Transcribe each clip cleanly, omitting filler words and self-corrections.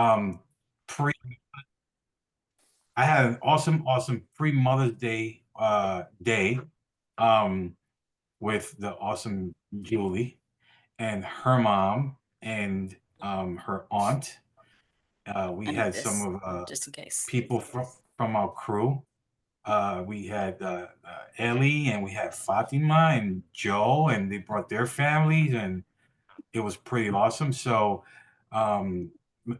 Um, pre I had an awesome pre-Mother's Day day um with the awesome Julie and her mom and her aunt. We I need had some this of just in case. people from our crew. We had Ellie and we had Fatima and Joe, and they brought their families, and it was pretty awesome. So, um,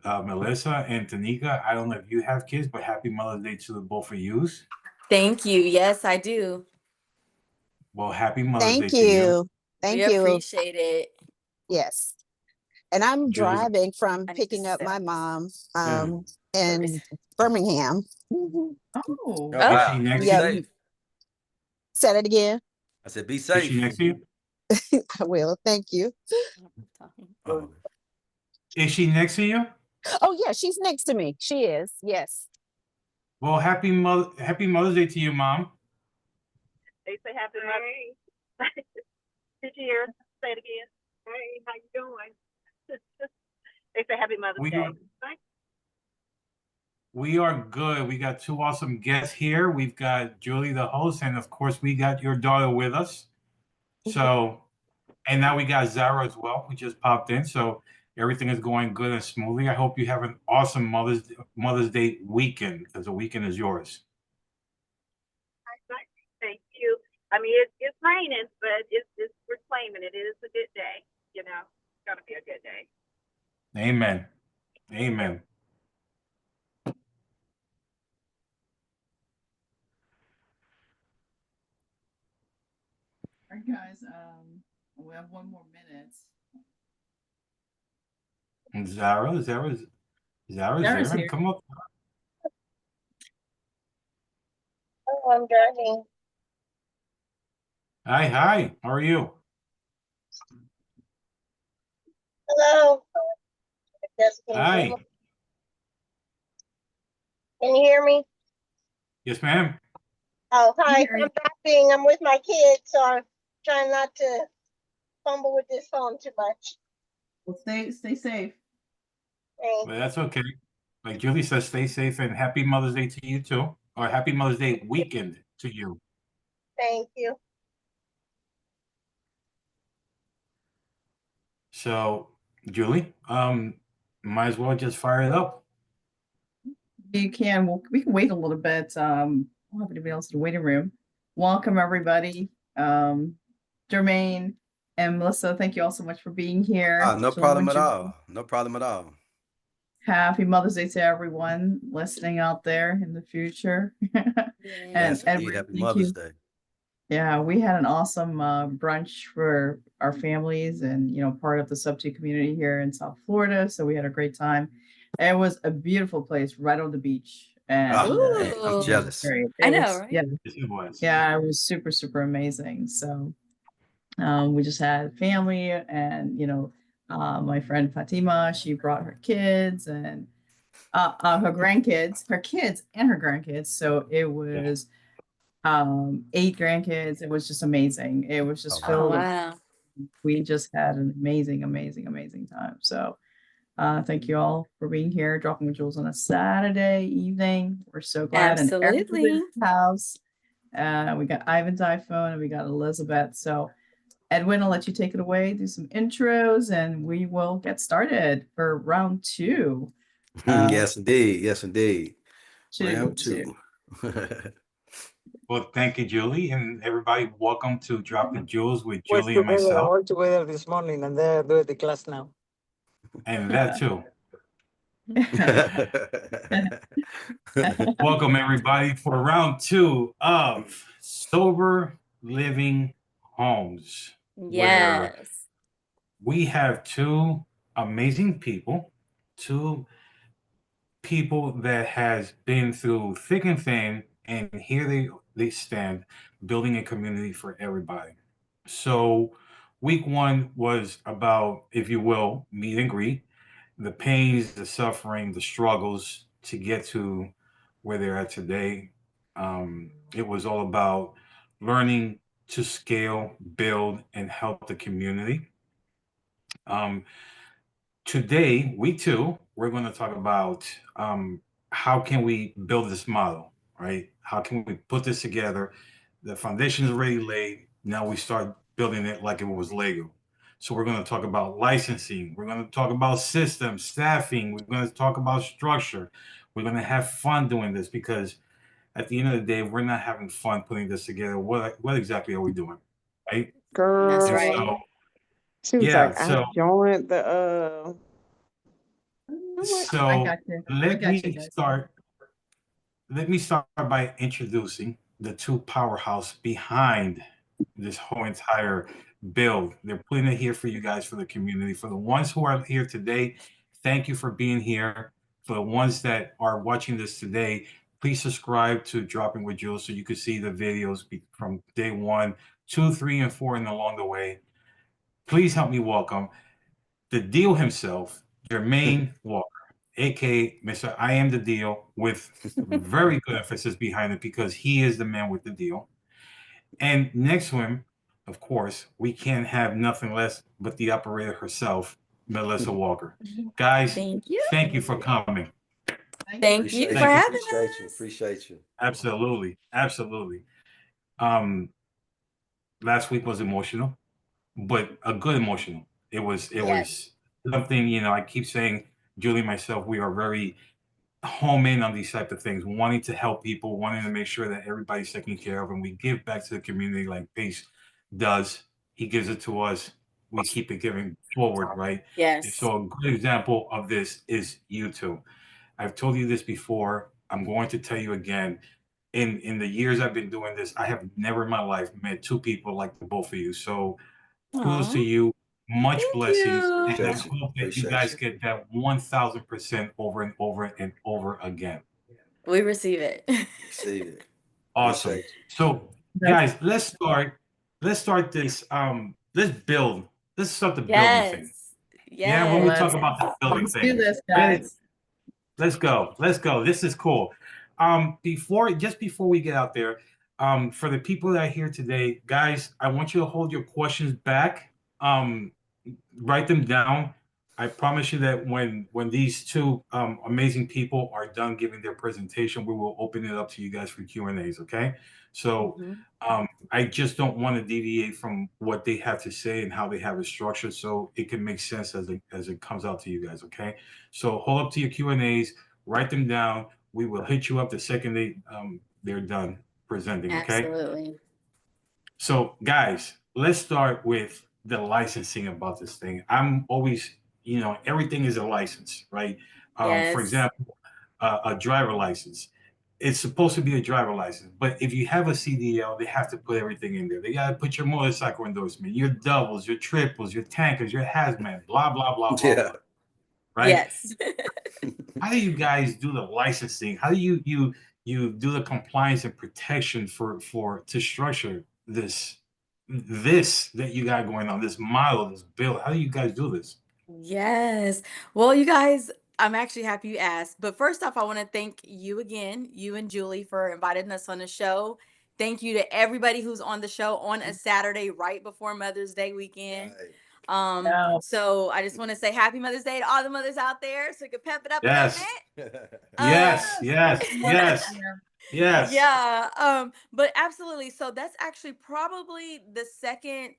Melissa and Tanika, I don't know if you have kids, but happy Mother's Day to the both of yous. Thank you. Yes, I do. Well, happy Mother's Day Thank to you, you. We Thank you. appreciate it. Yes. And I'm Jules. driving from I need picking to up set my up mom Mm. in Birmingham. Oh, Oh, Is she next be to Yep. you? safe. Said it again. I said, be Is she safe. next to you? I will. Thank you. Oh, Is she next to you? Oh, yeah, she's next to me. She is. Yes. Well, happy Mother's Day to you, Mom. They say happy Mother's Day. Did you hear? Say it again. Hey, how you doing? They say happy Mother's We Day. are we are good. We got two awesome guests here. We've got Julie, the host, and of course, we got your daughter with us. So, and now we got Zara as well, who just popped in. So everything is going good and smoothly. I hope you have an awesome Mother's Day weekend, because the weekend is yours. Thank you. I mean, it's raining, but we're claiming it. It is a good day. You know, it's gonna be a good day. Amen. Amen. All right, guys. We have one more minute. And Zara's Zara's there. here. Come up. Oh, I'm driving. Hi. How are you? Hello. Hi. Can you hear me? Yes, ma'am. Oh, hi. Hear you. I'm driving. I'm with my kids, so I'm trying not to fumble with this phone too much. Well, stay safe. Well, that's okay. Like Julie says, stay safe and happy Mother's Day to you too, or happy Mother's Day weekend to you. Thank you. So, Julie, might as well just fire it up. You can. We can wait a little bit. We'll have anybody else in the waiting room. Welcome, everybody. Jermaine and Melissa, thank you all so much for being here. no So problem would at you- all. No problem at all. Happy Mother's Day to everyone listening out there in the future. Yes, And indeed. Edward, Happy thank Mother's you. Day. Yeah, we had an awesome brunch for our families and, part of the sub-2 community here in South Florida. So we had a great time. It was a beautiful place right on the beach. And Oh, man, I'm Ooh. jealous. great. I It know, was- right? Yeah, Yes, it was. yeah, it was super, super amazing. So we just had family and, my friend Fatima, she brought her kids and her grandkids, her kids and her grandkids. So it was 8 grandkids. It was just amazing. It was just Oh, Oh, filled. wow. We just had an amazing time. So thank you all for being here, dropping Julz on a Saturday evening. We're so glad. And Absolutely. everybody's house. We got Ivan's iPhone and we got Elizabeth. So Edwin, I'll let you take it away, do some intros, and we will get started for round 2. Yes, indeed. Yes, indeed. Round Two. 2. Well, thank you, Julie, and everybody. Welcome to Dropping Jewels with Was Julie and together, myself, all together this morning, and they're doing the class now. and that too. Welcome, everybody, for round 2 of Sober Living Homes, where Yes. we have two amazing people, two people that has been through thick and thin, and here they stand, building a community for everybody. So, week 1 was about, if you will, meet and greet, the pains, the suffering, the struggles to get to where they're at today. It was all about learning to scale, build, and help the community. today, week two, we're going to talk about how can we build this model, right? How can we put this together? The foundation is already laid. Now we start building it like it was Lego. So we're going to talk about licensing. We're going to talk about systems, staffing. We're going to talk about structure. We're going to have fun doing this because at the end of the day, we're not having fun putting this together. What exactly are we doing, right? That's And right. so, She was yeah, like, I so joined the I'm like, I so got you. I let got you me guys. start. Let me start by introducing the two powerhouse behind this whole entire build. They're putting it here for you guys, for the community, for the ones who are here today. Thank you for being here. For the ones that are watching this today, please subscribe to Dropping with Julz so you can see the videos from day 1, 2, 3, and 4, and along the way. Please help me welcome the deal himself, Jermaine Walker, aka Mr. I Am the Deal, with very good emphasis behind it because he is the man with the deal. And next to him, of course, we can't have nothing less but the operator herself, Melissa Walker. Guys, Thank you. thank you for coming. Thank you Appreciate for Thank you. having Appreciate you. us. Appreciate you. Absolutely. Absolutely. Um, last week was emotional, but a good emotional. It was Yes. something, I keep saying, Julie and myself, we are very home in on these type of things, wanting to help people, wanting to make sure that everybody's taken care of, and we give back to the community like Pace does. He gives it to us. We keep it giving forward, right? And Yes. so a good example of this is you two. I've told you this before. I'm going to tell you again. In the years I've been doing this, I have never in my life met two people like the both of you. So kudos Aw, to you. Much thank blessings. And I Appreciate you. you. hope that you Appreciate guys you. get that 1000% over and over and over again. We receive it. Receive it. Awesome. Appreciate you. So guys, let's start this. Let's start the building thing. Yes. Yeah, when we Yes. talk about the building Let's do thing. this, Ready? guys. Let's go. Let's go. This is cool. Before we get out there, for the people that are here today, guys, I want you to hold your questions back. Write them down. I promise you that when these two amazing people are done giving their presentation, we will open it up to you guys for Q&As. Okay. So Mhm. I just don't want to deviate from what they have to say and how they have it structured, so it can make sense as it comes out to you guys. Okay. So hold up to your Q&As, write them down. We will hit you up the second they're done presenting. Okay. Absolutely. So, guys, let's start with the licensing about this thing. I'm always, everything is a license, right? For Yes. example, a driver license. It's supposed to be a driver license, but if you have a CDL, they have to put everything in there. They got to put your motorcycle endorsement, your doubles, your triples, your tankers, your hazmat, blah, blah, blah, blah, Yeah. blah. Right? Yes. How do you guys do the licensing? How do you do the compliance and protection to structure this that you got going on, this model, this build? How do you guys do this? Yes. Well, you guys, I'm actually happy you asked. But first off, I want to thank you again, you and Julie, for inviting us on the show. Thank you to everybody who's on the show on a Saturday right before Mother's Day weekend. Right. Wow. So I just want to say happy Mother's Day to all the mothers out there so we can pep it up a little Yes. bit. Yes, yes, yes, yes. Yeah, but absolutely. So that's actually probably the second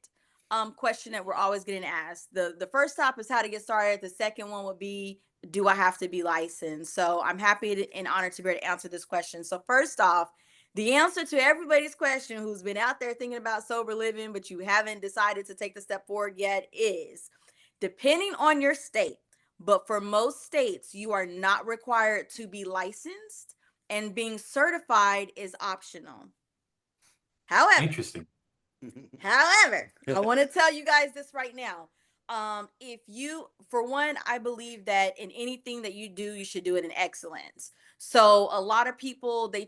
question that we're always getting asked. The first stop is how to get started. The second one would be, do I have to be licensed? So I'm happy and honored to be able to answer this question. So first off, the answer to everybody's question who's been out there thinking about sober living, but you haven't decided to take the step forward yet, is depending on your state. But for most states, you are not required to be licensed, and being certified is optional. However, Interesting. I want to tell you guys this right now. If you, for one, I believe that in anything that you do, you should do it in excellence. So a lot of people, they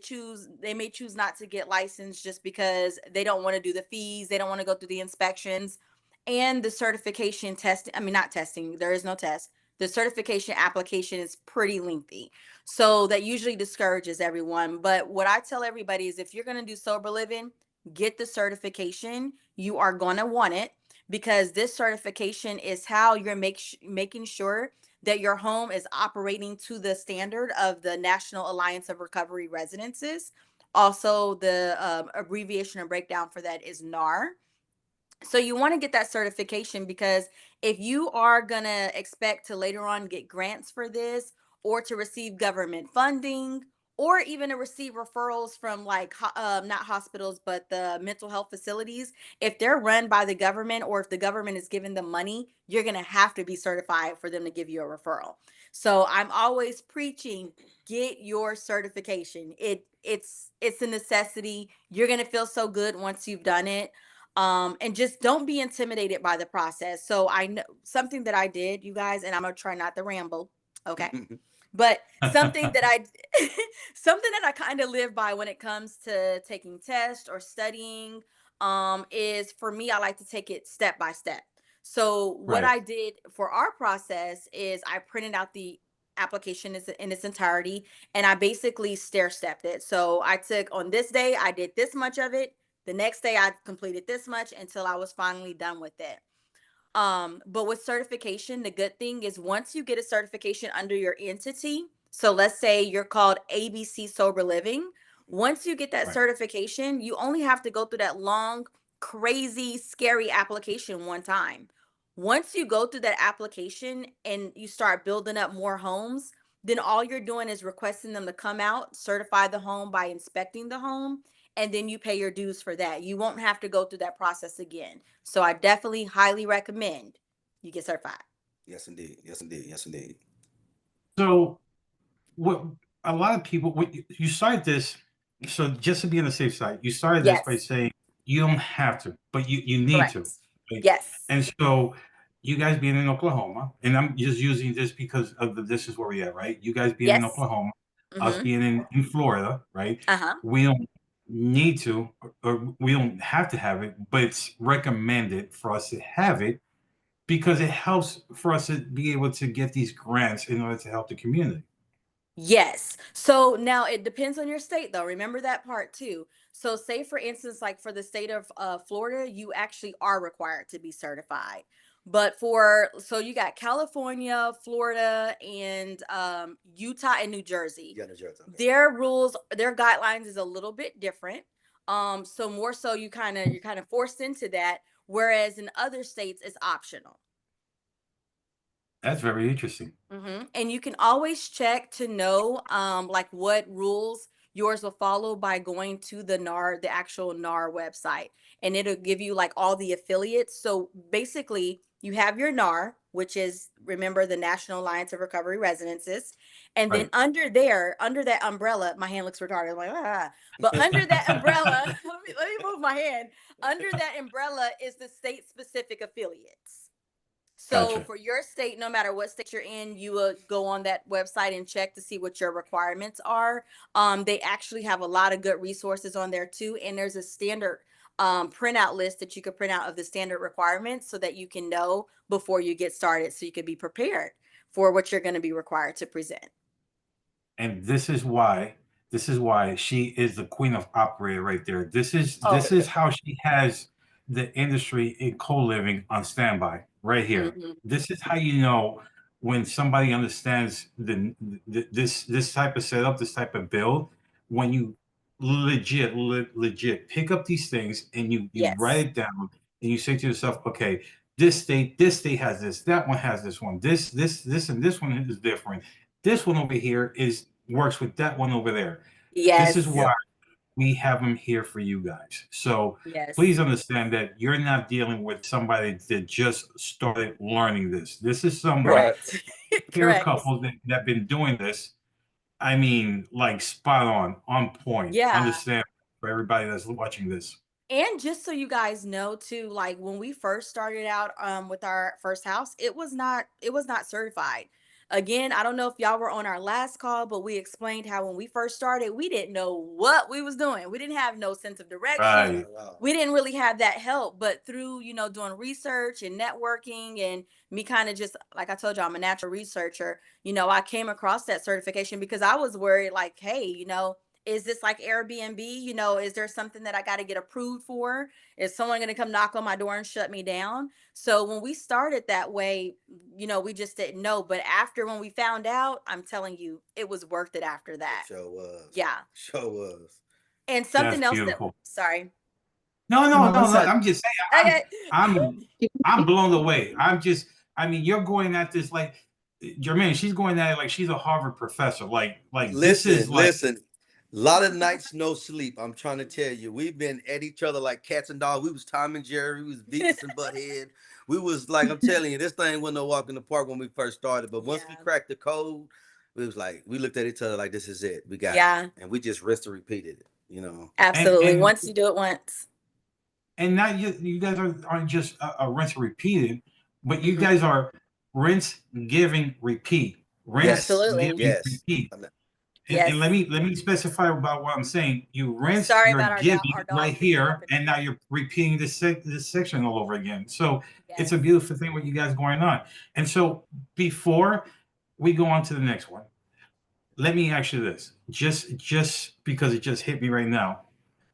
may choose not to get licensed just because they don't want to do the fees. They don't want to go through the inspections and the certification testing. I mean, not testing, there is no test. The certification application is pretty lengthy. So that usually discourages everyone. But what I tell everybody is if you're going to do sober living, get the certification. You are going to want it because this certification is how you're making sure that your home is operating to the standard of the National Alliance of Recovery Residences. Also, the abbreviation and breakdown for that is NAR. So you want to get that certification, because if you are going to expect to later on get grants for this, or to receive government funding, or even to receive referrals from like not hospitals, but the mental health facilities, if they're run by the government, or if the government is giving them money, you're going to have to be certified for them to give you a referral. So I'm always preaching, get your certification. It's a necessity. You're going to feel so good once you've done it. And just don't be intimidated by the process. So I know something that I did, you guys, and I'm gonna try not to ramble, okay? But something that something that I kind of live by when it comes to taking tests or studying, is, for me, I like to take it step by step. So what Right. I did for our process is I printed out the application in its entirety, and I basically stair stepped it. So I took, on this day, I did this much of it. The next day I completed this much until I was finally done with it. But with certification, the good thing is once you get a certification under your entity, so let's say you're called ABC Sober Living, once you get that Right. certification, you only have to go through that long, crazy, scary application one time. Once you go through that application and you start building up more homes, then all you're doing is requesting them to come out, certify the home by inspecting the home, and then you pay your dues for that. You won't have to go through that process again. So I definitely highly recommend you get certified. Yes, indeed. Yes, indeed. Yes, indeed. So what a lot of people, what you started this, so just to be on the safe side, you started this by Yes, saying you don't have to, but you need to. correct. Right? Yes. And so you guys being in Oklahoma, and I'm just using this because of this is where we at, right? You guys being in Yes. Oklahoma, us Mm-hmm. being in Florida, right? Uh-huh. We don't need to, or we don't have to have it, but it's recommended for us to have it because it helps for us to be able to get these grants in order to help the community. Yes. So now it depends on your state, though. Remember that part too. So, say for instance, like for the state of Florida, you actually are required to be certified. But so you got California, Florida, and Utah and New Jersey. Yeah, New Jersey. Okay. Their rules, their guidelines is a little bit different. So more so you're kind of forced into that, whereas in other states it's optional. That's very interesting. And you can always check to know like what rules yours will follow by going to the NAR, the actual NAR website, and it'll give you like all the affiliates. So basically, you have your NAR, which is, remember, the National Alliance of Recovery Residences, and then Right. under there, under that umbrella, my hand looks retarded. I'm like, but under that umbrella, let me move my hand. Under that umbrella is the state specific affiliates. So Gotcha. for your state, no matter what state you're in, you will go on that website and check to see what your requirements are. They actually have a lot of good resources on there too. And there's a standard printout list that you could print out of the standard requirements so that you can know before you get started, so you could be prepared for what you're going to be required to present. And this is why she is the queen of operator right there. This is Oh, this is how she has the industry in co-living on standby right here. hmm This is how you know when somebody understands this type of setup, this type of build, when you legit pick up these things and you yes, write it down and you say to yourself, okay, this state has this, that one has this one, this and this one is different. This one over here is works with that one over there. This is yes, why we have them here for you guys. So yes, please understand that you're not dealing with somebody that just started learning this. This is someone, Right. correct, here are correct. couples that have been doing this. I mean, like spot on point. Yeah. Understand for everybody that's watching this. And just so you guys know too, like when we first started out with our first house, it was not certified. Again, I don't know if y'all were on our last call, but we explained how when we first started, we didn't know what we was doing. We didn't have no sense of direction. Right. Wow. We didn't really have that help, but through, doing research and networking and me kind of just, like I told you, I'm a natural researcher. I came across that certification because I was worried like, hey, Is this like Airbnb? You know, is there something that I got to get approved for? Is someone going to come knock on my door and shut me down? So when we started that way, you know, we just didn't know. But after when we found out, I'm telling you, it was worth it after that. Sure was. Yeah. Sure was. And That's something else that, beautiful. sorry. No, no, no, no. Melissa, I'm just saying. Okay. I'm blown away. I mean, you're going at this like Jermaine. She's going at it like she's a Harvard professor. Like this is like Listen. A lot of nights no sleep. I'm trying to tell you, we've been at each other like cats and dogs. We was Tom and Jerry. We was Beavis and Butthead. We was like, I'm telling you, this thing wasn't no walk in the park when we first started. But once we Yeah. cracked the code, we was like, we looked at each other like, this is it. We got Yeah. it. And we just rinsed and repeated it, you know. Absolutely. and Once you do it once. and not you guys aren't just a rinse and repeated, but you Mhm. guys are rinse, giving, repeat. Rinse, Yes. Absolutely. giving, Yes. repeat. I'm not- And let Yes. me specify about what I'm saying. You rinse, Sorry you're about our giving our right dog picking here, up and now you're repeating this section all over again. So it's a Yes. beautiful thing what you guys going on. And so before we go on to the next one, let me ask you this, just because it just hit me right now.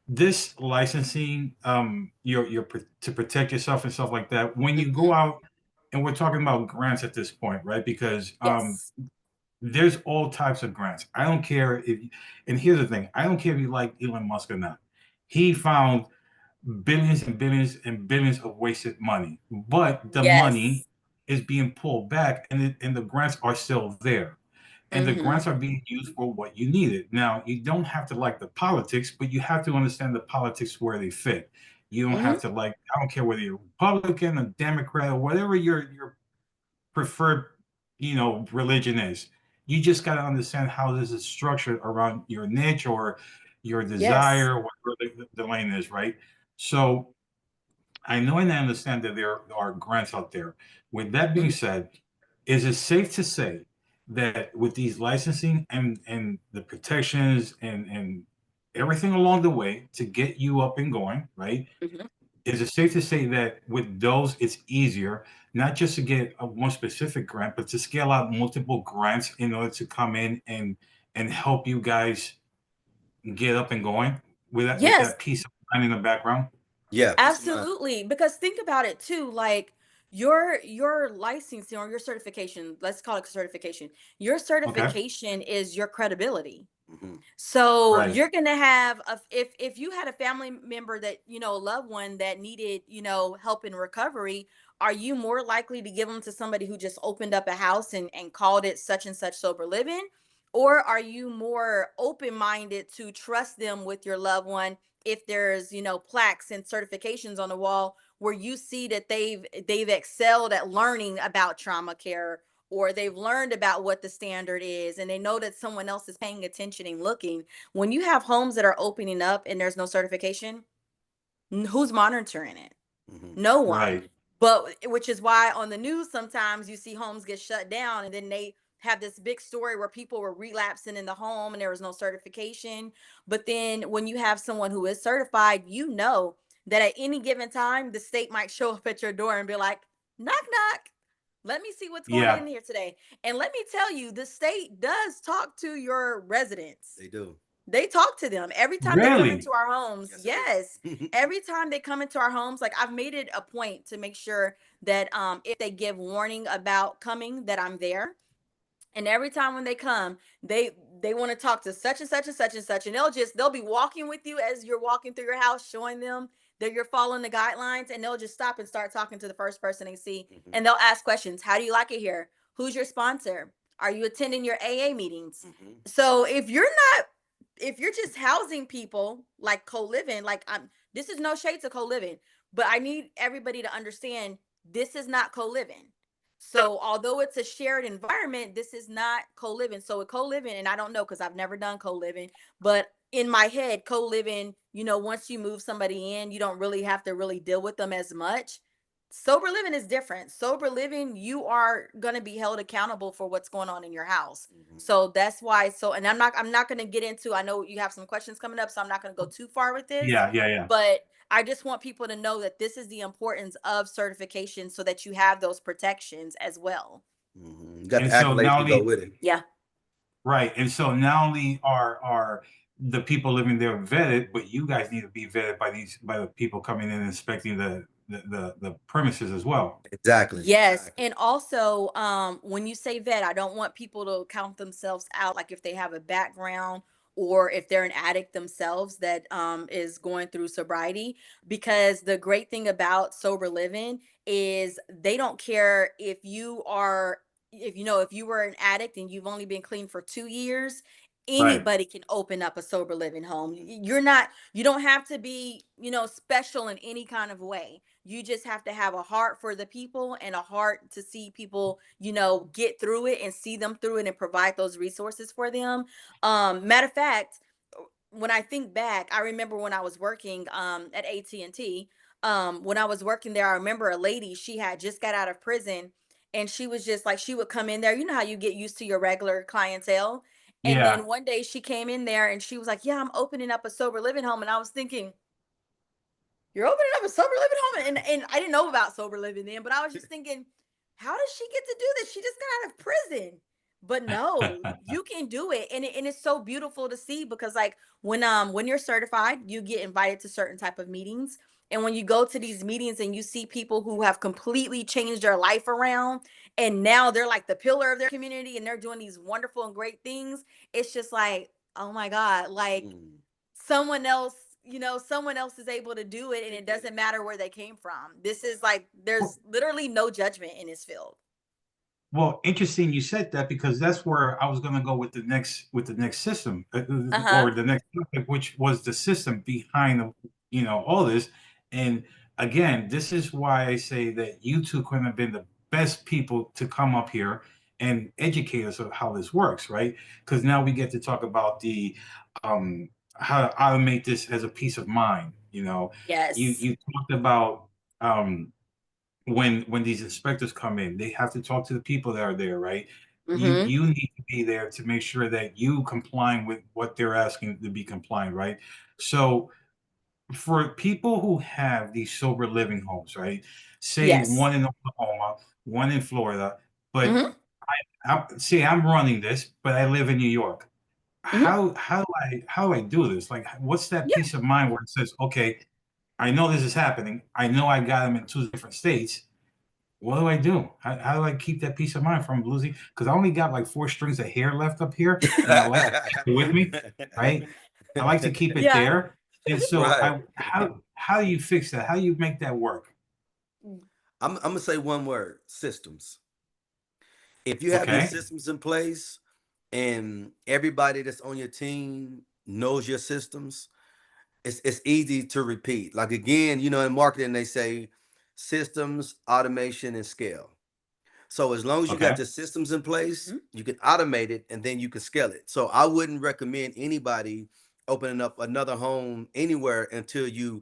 This licensing, to protect yourself and stuff like that. When you go Mhm. out, and we're talking about grants at this point, right? Because Yes. there's all types of grants. I don't care if, and here's the thing, I don't care if you like Elon Musk or not. He found billions and billions and billions of wasted money, but the money Yes. is being pulled back, and the grants are still there. And the Mhm. grants are being used for what you needed. Now, you don't have to like the politics, but you have to understand the politics where they fit. You don't Mhm. have to like, I don't care whether you're Republican, a Democrat, or whatever your preferred, religion is. You just got to understand how this is structured around your niche or your Yes. desire, whatever the lane is, right? So I know and I understand that there are grants out there. With that being Mhm. said, is it safe to say that with these licensing and the protections and everything along the way to get you up and going, right? Mhm. Is it safe to say that with those, it's easier not just to get a one specific grant, but to scale out multiple grants in order to come in and help you guys get up and going with Yes. that piece of mind in the background? Yeah. Peace of mind. Absolutely. Because think about it too, like your licensing or your certification, let's call it certification. Your Okay, certification is your credibility. Mhm. So right. you're gonna have if you had a family member that a loved one that needed help in recovery, are you more likely to give them to somebody who just opened up a house and called it such and such sober living, or are you more open minded to trust them with your loved one if there's plaques and certifications on the wall where you see that they've excelled at learning about trauma care, or they've learned about what the standard is and they know that someone else is paying attention and looking. When you have homes that are opening up and there's no certification, who's monitoring it? Mhm. No one. Right. But which is why on the news sometimes you see homes get shut down and then they have this big story where people were relapsing in the home and there was no certification. But then when you have someone who is certified, that at any given time the state might show up at your door and be like, knock knock, let me see what's going Yeah. in here today. And let me tell you, the state does talk to your residents. They do. They talk to them every time they come Really? into our homes. Yes, Yes. they do. Every time they come into our homes, like I've made it a point to make sure that if they give warning about coming, that I'm there. And every time when they come, they want to talk to such and such and such and such. And they'll be walking with you as you're walking through your house, showing them that you're following the guidelines, and they'll just stop and start talking to the first person they see. Mhm. And they'll ask questions. How do you like it here? Who's your sponsor? Are you attending your AA meetings? Mhm. So if you're just housing people like co-living, like this is no shade to co-living, but I need everybody to understand this is not co-living. So although it's a shared environment, this is not co-living. So with co-living, and I don't know because I've never done co-living, but in my head, co-living, once you move somebody in, you don't really have to really deal with them as much. Sober living is different. Sober living, you are going to be held accountable for what's going on in your house. Mhm. So that's why. So, and I'm not going to get into, I know you have some questions coming up, so I'm not going to go too far with this, Yeah, yeah, yeah. but I just want people to know that this is the importance of certification so that you have those protections as well. Mhm. You got the And so accolades not to go only with it. Yeah. right, and so not only are the people living there vetted, but you guys need to be vetted by the people coming in and inspecting the premises as well. Exactly. Yes, Exactly. and also, when you say vet, I don't want people to count themselves out, like if they have a background or if they're an addict themselves that is going through sobriety. Because the great thing about sober living is they don't care if you are, if you were an addict and you've only been clean for 2 years. Right. Anybody can open up a sober living home. You're not, you don't have to be, special in any kind of way. You just have to have a heart for the people and a heart to see people, get through it and see them through it and provide those resources for them. Matter of fact, when I think back, I remember when I was working at AT&T. When I was working there, I remember a lady, she had just got out of prison, and she was just like, she would come in there. You know how you get used to your regular clientele. And Yeah. then one day she came in there and she was like, "Yeah, I'm opening up a sober living home." And I was thinking, "You're opening up a sober living home?" And I didn't know about sober living then, but I was just thinking, how does she get to do this? She just got out of prison. But no, you can do it. And it's so beautiful to see, because like when you're certified, you get invited to certain type of meetings. And when you go to these meetings and you see people who have completely changed their life around, and now they're like the pillar of their community and they're doing these wonderful and great things, it's just like, oh my God, like Mm. someone else, someone else is able to do it, and it doesn't matter where they came from. This is like, there's literally no judgment in this field. Well, interesting you said that, because that's where I was going to go with the next system, Uh-huh. or the next topic, which was the system behind all this. And again, this is why I say that you two couldn't have been the best people to come up here and educate us on how this works, right? Because now we get to talk about the how to automate this as a peace of mind. You Yes. you talked about um when these inspectors come in, they have to talk to the people that are there, right? You Mm-hmm. you need to be there to make sure that you complying with what they're asking to be compliant, right? So for people who have these sober living homes, right? Say Yes. one in Oklahoma, one in Florida, but Mm-hmm. I'm running this, but I live in New York. Mm-hmm. How do I do this? Like, what's that Yeah. peace of mind where it says, okay, I know this is happening. I know I got them in two different states. What do I do? How do I keep that peace of mind from losing? Because I only got like four strings of hair left up here, and I like to keep it with me, right? I like to keep it Yeah. there, and so Right. how do you fix that? How do you make that work? I'm gonna say one word: systems. If you have your Okay, systems in place and everybody that's on your team knows your systems, it's easy to repeat. Like again, in marketing they say systems, automation, and scale. So as long as you okay, got your systems in place, Mm-hmm. you can automate it and then you can scale it. So I wouldn't recommend anybody opening up another home anywhere until you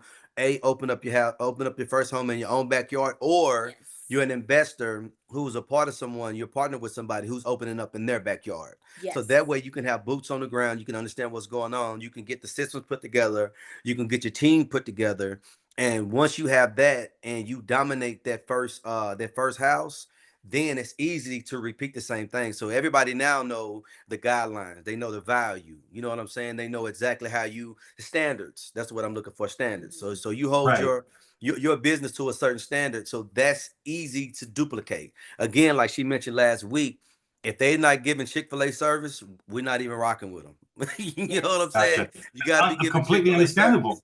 open up your house, open up your first home in your own backyard, or Yes. you're an investor who's a part of someone, you're partnered with somebody who's opening up in their backyard. So that Yes. way you can have boots on the ground, you can understand what's going on, you can get the systems put together, you can get your team put together. And once you have that and you dominate that first house, then it's easy to repeat the same thing. So everybody now know the guidelines. They know the value. You know what I'm saying? They know exactly how the standards. That's what I'm looking for, standards. So Mm-hmm. so you hold right. your business to a certain standard. So that's easy to duplicate. Again, like she mentioned last week, if they're not giving Chick-fil-A service, we're not even rocking with them. You know what I'm Yes. saying? Gotcha. You got to be giving Completely Chick-fil-A understandable, service.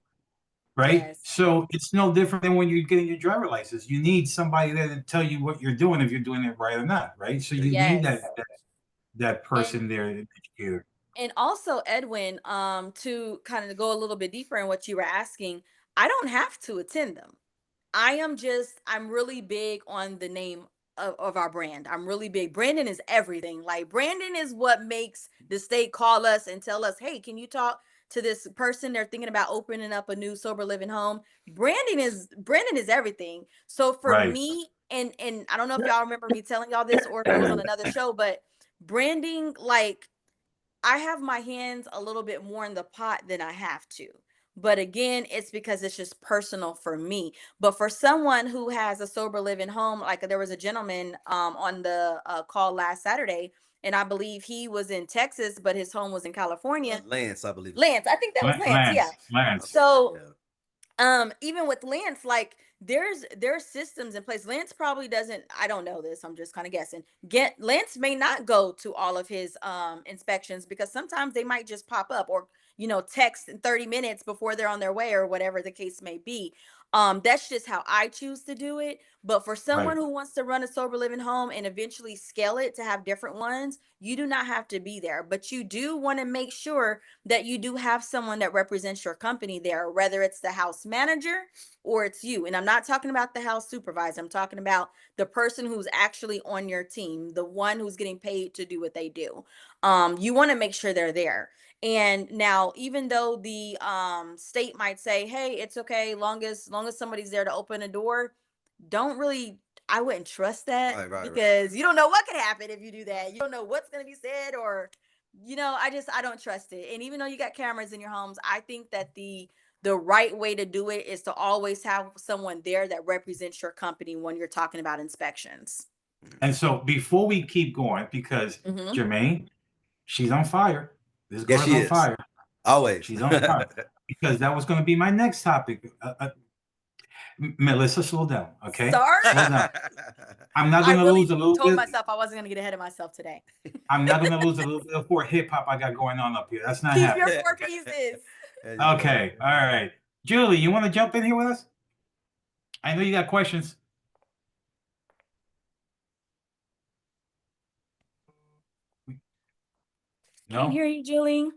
right? Yes. So it's no different than when you're getting your driver license. You need somebody there to tell you what you're doing, if you're doing it right or not, right? So you need Yes. that And person there, an educator. and also, Edwin, to kind of go a little bit deeper in what you were asking, I don't have to attend them. I'm really big on the name of our brand. I'm really big. Brandon is everything. Like, Brandon is what makes the state call us and tell us, "Hey, can you talk to this person? They're thinking about opening up a new sober living home." Brandon is everything. So for Right. me, and I don't know if y'all remember me telling y'all this or if it was on another show, but branding, like, I have my hands a little bit more in the pot than I have to. But again, it's because it's just personal for me. But for someone who has a sober living home, like there was a gentleman on the call last Saturday, and I believe he was in Texas, but his home was in California. Lance, I believe. Lance, I think that was Lance. Yeah. Lance. So Yeah. even with Lance, like there's systems in place. Lance probably doesn't, I don't know this, I'm just kind of guessing. Lance may not go to all of his inspections because sometimes they might just pop up, or text in 30 minutes before they're on their way, or whatever the case may be. That's just how I choose to do it. But for someone who wants to run a sober living home and eventually scale it to have different ones, you do not have to be there, but you do want to make sure that you do have someone that represents your company there, whether it's the house manager or it's you. And I'm not talking about the house supervisor. I'm talking about the person who's actually on your team, the one who's getting paid to do what they do. You want to make sure they're there. And now, even though the state might say, hey, it's okay, long as somebody's there to open a door, I wouldn't trust that, because you don't know what could happen if you do that. You don't know what's going to be said, or I don't trust it. And even though you got cameras in your homes, I think that the right way to do it is to always have someone there that represents your company when you're talking about inspections. And so before we keep going, because Jermaine, she's on fire. This girl's on fire. Always. She's on fire. Because that was going to be my next topic. Melissa, slow down, okay? Sorry. Slow down. I'm not going to lose a little bit. I told myself I wasn't going to get ahead of myself today. I'm not going to lose a little bit of poor hip hop I got going on up here. That's not Keep happening. your 4 pieces. Okay, all right. Julie, you want to jump in here with us? I know you got questions. No? Can't hear you, Julie.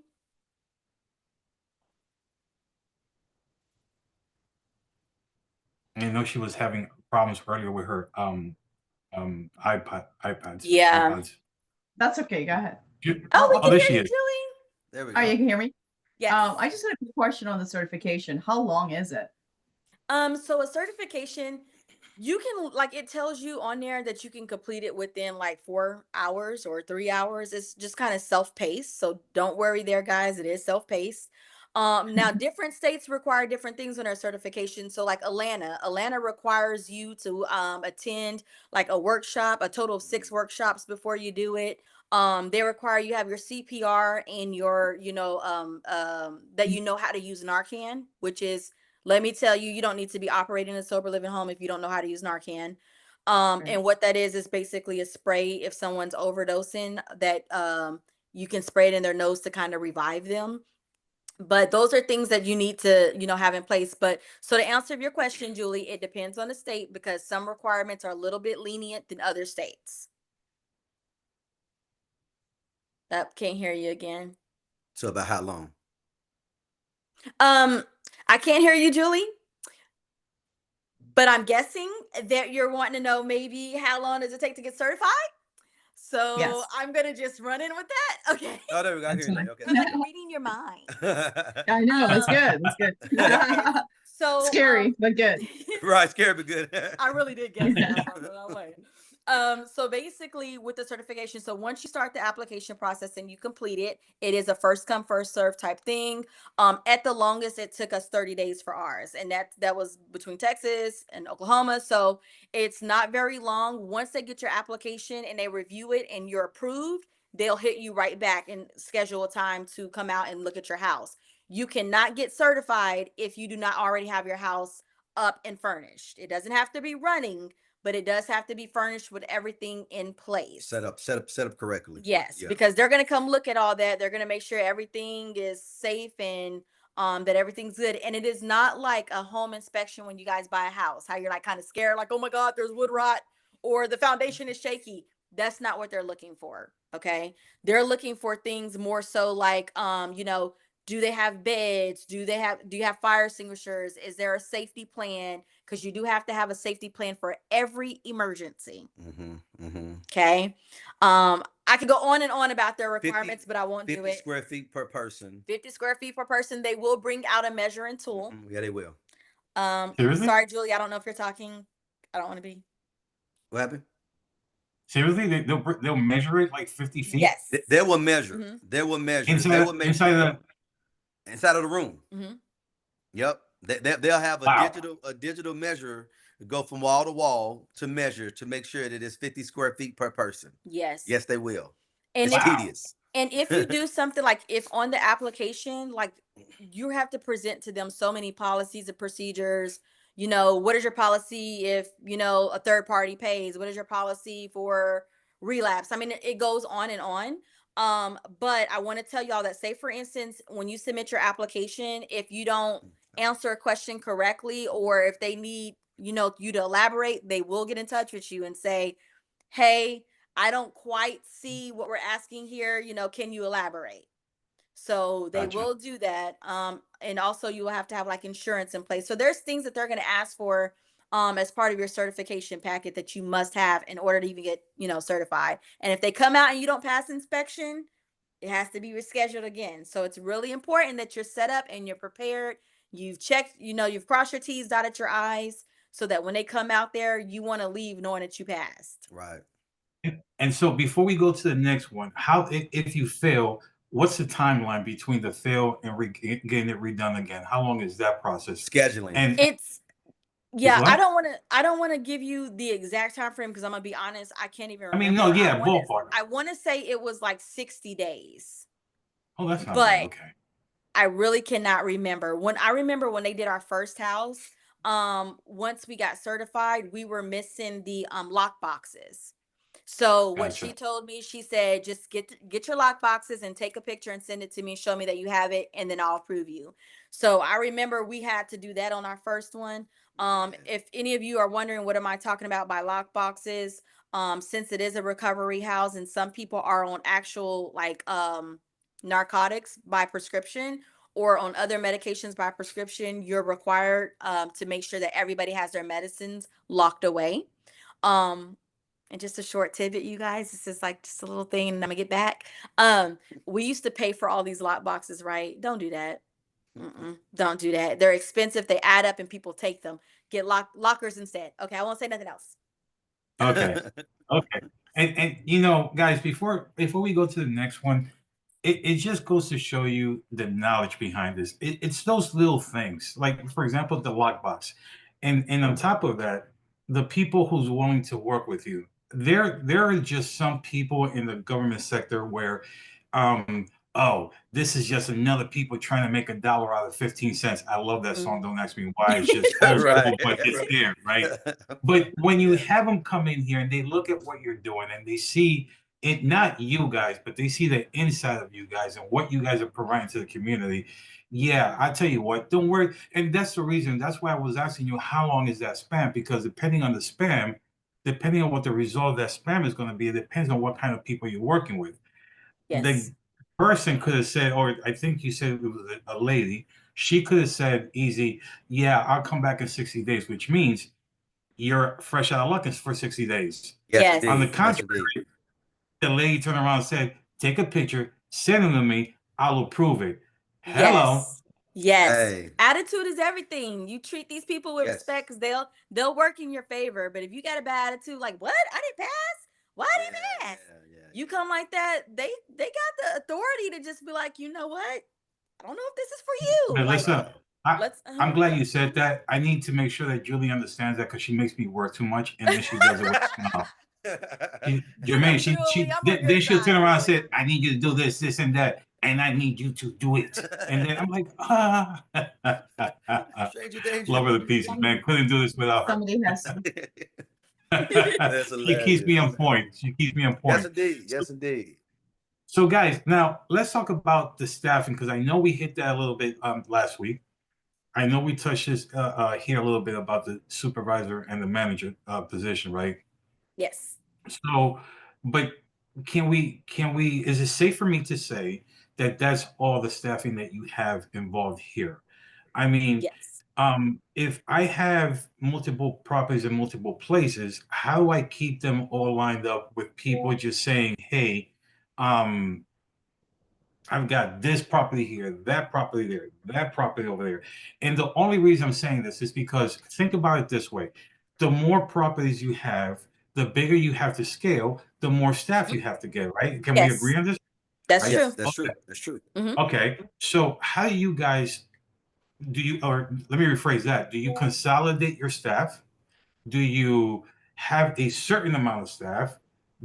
I know she was having problems earlier with her iPads. Yeah. iPods. That's okay. Go ahead. Oh, there she is. Julie. There we go. Oh, you can hear me? Yes. I just had a quick question on the certification. How long is it? So a certification, you can, like, it tells you on there that you can complete it within like 4 hours or 3 hours. It's just kind of self-paced. So don't worry there, guys. It is self-paced. Now different states require different things on their certification. So like Atlanta requires you to attend like a workshop, a total of 6 workshops before you do it. They require you have your CPR and your, that you know how to use Narcan, which is, let me tell you, you don't need to be operating a sober living home if you don't know how to use Narcan. And what that is basically a spray if someone's overdosing, that you can spray it in their nose to kind of revive them. But those are things that you need to, have in place. But so to answer your question, Julie, it depends on the state, because some requirements are a little bit lenient than other states. Can't hear you again. So about how long? I can't hear you, Julie. But I'm guessing that you're wanting to know maybe how long does it take to get certified? So Yes. I'm gonna just run in with that. Okay. Oh, there we go. I That's hear you. fine. Okay. I'm like reading your mind. I know. That's good. That's good. So Scary, but good. Right, scary but good. I really did guess that. I was like, "Oh, wait." So basically with the certification, so once you start the application process and you complete it, it is a first come, first serve type thing. At the longest, it took us 30 days for ours. And that was between Texas and Oklahoma. So it's not very long. Once they get your application and they review it and you're approved, they'll hit you right back and schedule a time to come out and look at your house. You cannot get certified if you do not already have your house up and furnished. It doesn't have to be running, but it does have to be furnished with everything in place. Set up correctly. Yes, Yeah. because they're going to come look at all that. They're going to make sure everything is safe and that everything's good. And it is not like a home inspection when you guys buy a house, how you're like kind of scared, like, oh my God, there's wood rot or the foundation is shaky. That's not what they're looking for. Okay. They're looking for things more so like, do they have beds? Do you have fire extinguishers? Is there a safety plan? Because you do have to have a safety plan for every emergency. Okay. I could go on and on about their requirements, but I won't do 50 it. square feet per person. 50 square feet per person. They will bring out a measuring tool. Yeah, they will. Seriously? Sorry, Julie, I don't know if you're talking. I don't want to be. What happened? Seriously, they'll measure it like 50 feet. Yes. They will measure. They will measure. Inside of the room. Yep. They'll have a digital measure to go from wall to wall to measure to make sure that it's 50 square feet per person. Yes. Yes, they will. And It's if Wow. tedious. and if you do something like if on the application, like you have to present to them so many policies and procedures. What is your policy if, a third party pays? What is your policy for relapse? I mean, it goes on and on. But I want to tell y'all that, say for instance, when you submit your application, if you don't answer a question correctly, or if they need, you to elaborate, they will get in touch with you and say, hey, I don't quite see what we're asking here. Can you elaborate? So they Gotcha. will do that. And also you will have to have like insurance in place. So there's things that they're going to ask for as part of your certification packet that you must have in order to even get, certified. And if they come out and you don't pass inspection, it has to be rescheduled again. So it's really important that you're set up and you're prepared. You've checked, you've crossed your T's, dotted your I's, so that when they come out there, you want to leave knowing that you passed. Right. And so before we go to the next one, how if you fail, what's the timeline between the fail and getting it redone again? How long is that process? Scheduling. And It's is Yeah, I what? don't want to give you the exact time frame, because I'm gonna be honest, I can't even I mean, remember. no, yeah, ballpark. I want to say it was like 60 days, Oh, that's not bad. but Okay. I really cannot remember. I remember when they did our first house, once we got certified, we were missing the lock boxes. So what she Gotcha. told me, she said, just get your lock boxes and take a picture and send it to me, show me that you have it, and then I'll approve you. So I remember we had to do that on our first one. If any of you are wondering what am I talking about by lock boxes, since it is a recovery house and some people are on actual like narcotics by prescription or on other medications by prescription, you're required to make sure that everybody has their medicines locked away. Um, and just a short tidbit, you guys, this is like just a little thing, and I'm gonna get back. We used to pay for all these lock boxes, right? Don't do that. Don't do that. They're expensive. They add up, and people take them. Get lockers instead. Okay, I won't say nothing else. Okay. Okay. And guys, before we go to the next one, it just goes to show you the knowledge behind this. It's those little things, like for example, the lockbox, and on top of that, the people who's willing to work with you. There are just some people in the government sector where, oh, this is just another people trying to make $1 out of 15 cents. I love that song. Don't ask me why. It's just old Right. school, but it's there, right? But when you have them come in here and they look at what you're doing and they see it, not you guys, but they see the inside of you guys and what you guys are providing to the community. Yeah, I tell you what, don't worry. And that's the reason. That's why I was asking you, how long is that spam? Because depending on the spam, depending on what the result of that spam is going to be, it depends on what kind of people you're working with. Yes. The person could have said, or I think you said it was a lady, she could have said easy, yeah, I'll come back in 60 days, which means you're fresh out of luck for 60 days. Yes, Yes. On the indeed. Yes, contrary, indeed. the lady turned around and said, take a picture, send it to me, I'll approve it. Hello. Yes. Yes. Hey. Attitude is everything. You treat these people with Yes. respect, because they'll work in your favor. But if you got a bad attitude, like, what? I didn't pass. Why I didn't pass? Yeah. You come like that, they got the authority to just be like, you know what? I don't know if this is for you. Like, Melissa, let's. I'm glad you said that. I need to make sure that Julie understands that because she makes me work too much, and then she does it with a smile. Jermaine, Julie, I'm on then your she'll side, turn around and Julie. say, I need you to do this, this, and that, and I need you to do it. And then I'm like, Stranger danger. love her to pieces, man. Couldn't do this without her. Somebody has to. That's She keeps me hilarious. on point. She keeps me on Yes, point. indeed. Yes, indeed. So, guys, now let's talk about the staffing, because I know we hit that a little bit last week. I know we touched this here a little bit about the supervisor and the manager position, right? Yes. So, but can we, is it safe for me to say that that's all the staffing that you have involved here? I mean, Yes. if I have multiple properties in multiple places, how do I keep them all lined up with people just saying, hey, I've got this property here, that property there, that property over there. And the only reason I'm saying this is because think about it this way. The more properties you have, the bigger you have to scale, the more staff you have to get, right? Can we Yes. agree on this? That's Right? true. Yes, that's true. That's true. Okay. So how do you guys or let me rephrase that. Do you consolidate your staff? Do you have a certain amount of staff?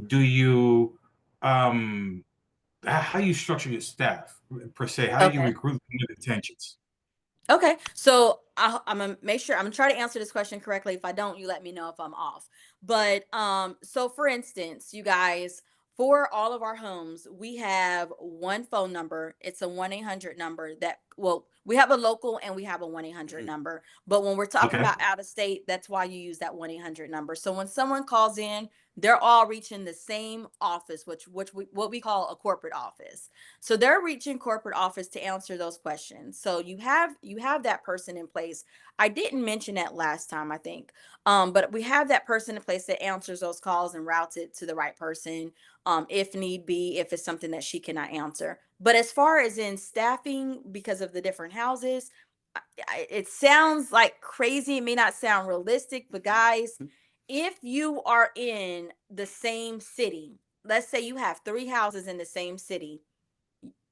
Do you how you structure your staff per se. How do you Okay. recruit with intentions? Okay, so I'm gonna make sure I'm gonna try to answer this question correctly. If I don't, you let me know if I'm off. But so for instance, you guys, for all of our homes, we have one phone number. It's a 1-800 number that, well, we have a local and we have a 1-800 number. But when we're talking Okay. about out of state, that's why you use that 1-800 number. So when someone calls in, they're all reaching the same office, what we call a corporate office. So they're reaching corporate office to answer those questions. So you have that person in place. I didn't mention that last time, I think. But we have that person in place that answers those calls and routes it to the right person, if need be, if it's something that she cannot answer. But as far as in staffing, because of the different houses, it sounds like crazy. It may not sound realistic, but guys, if you are in the same city, let's say you have 3 houses in the same city,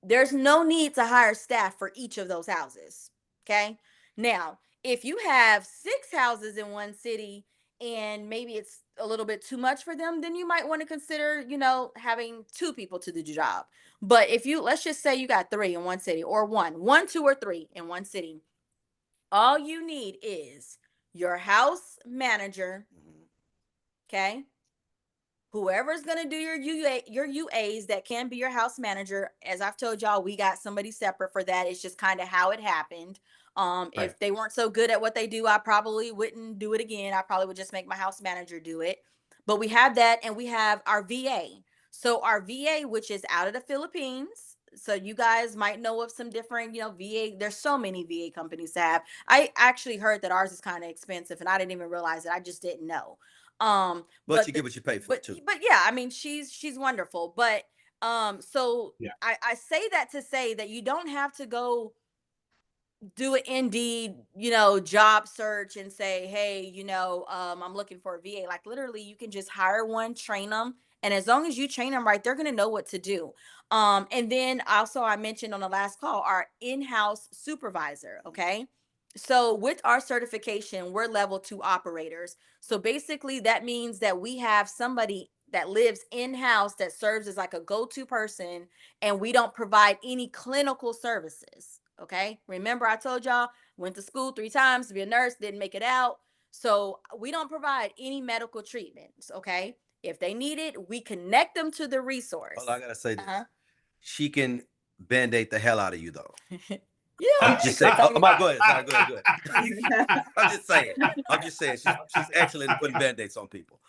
there's no need to hire staff for each of those houses. Okay. Now, if you have 6 houses in one city and maybe it's a little bit too much for them, then you might want to consider, having 2 people to do the job. But if let's just say you got 3 in one city, or one, 2, or 3 in one city, all you need is your house manager. Okay. Whoever's going to do your UAs, that can be your house manager. As I've told y'all, we got somebody separate for that. It's just kind of how it happened. Right. If they weren't so good at what they do, I probably wouldn't do it again. I probably would just make my house manager do it. But we have that, and we have our VA. So our VA, which is out of the Philippines. So you guys might know of some different, VA. There's so many VA companies to have. I actually heard that ours is kind of expensive, and I didn't even realize it. I just didn't know. But you get what you pay for too. But yeah, I mean, she's wonderful. But so Yeah. I say that to say that you don't have to go do an Indeed, job search and say, hey, I'm looking for a VA. Like, literally, you can just hire one, train them, and as long as you train them right, they're gonna know what to do. And then also, I mentioned on the last call, our in-house supervisor. Okay. So with our certification, we're level 2 operators. So basically, that means that we have somebody that lives in-house that serves as like a go-to person, and we don't provide any clinical services. Okay. Remember, I told y'all, went to school 3 times to be a nurse, didn't make it out. So we don't provide any medical treatments. Okay. If they need it, we connect them to the resource. Hold on, I gotta say this. Uh-huh. She can band-aid the hell out of you though. Yeah. I'm just saying. Oh, go ahead. Sorry, go ahead. I'm just saying. She's excellent at putting band-aids on people.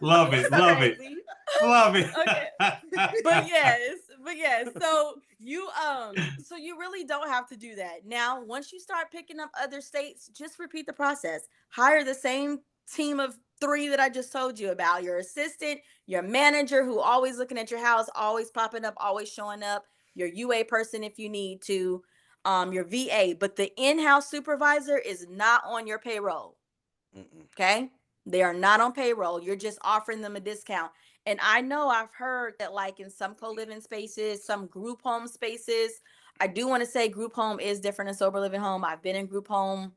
Love it. Love it. Crazy. Love it. Okay. But yes, so you really don't have to do that. Now, once you start picking up other states, just repeat the process. Hire the same team of 3 that I just told you about: your assistant, your manager, who always looking at your house, always popping up, always showing up, your UA person if you need to, your VA. But the in-house supervisor is not on your payroll. Okay. They are not on payroll. You're just offering them a discount. And I know I've heard that, like, in some co-living spaces, some group home spaces, I do want to say group home is different than sober living home. I've been in group home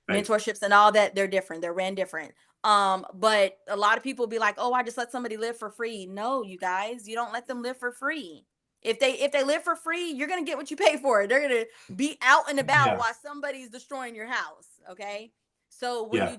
Right. mentorships and all that. They're different. They're ran different. But a lot of people be like, oh, I just let somebody live for free. No, you guys, you don't let them live for free. If they live for free, you're gonna get what you pay for. They're gonna be out and about Yeah. while somebody's destroying your house. Okay. So when Yeah. you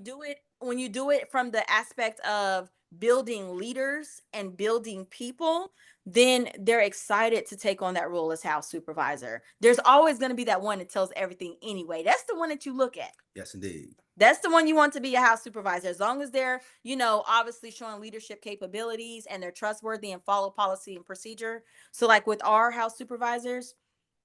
do it from the aspect of building leaders and building people, then they're excited to take on that role as house supervisor. There's always going to be that one that tells everything anyway. That's the one that you look at. Yes, indeed. That's the one you want to be a house supervisor. As long as they're, obviously showing leadership capabilities and they're trustworthy and follow policy and procedure. So like with our house supervisors,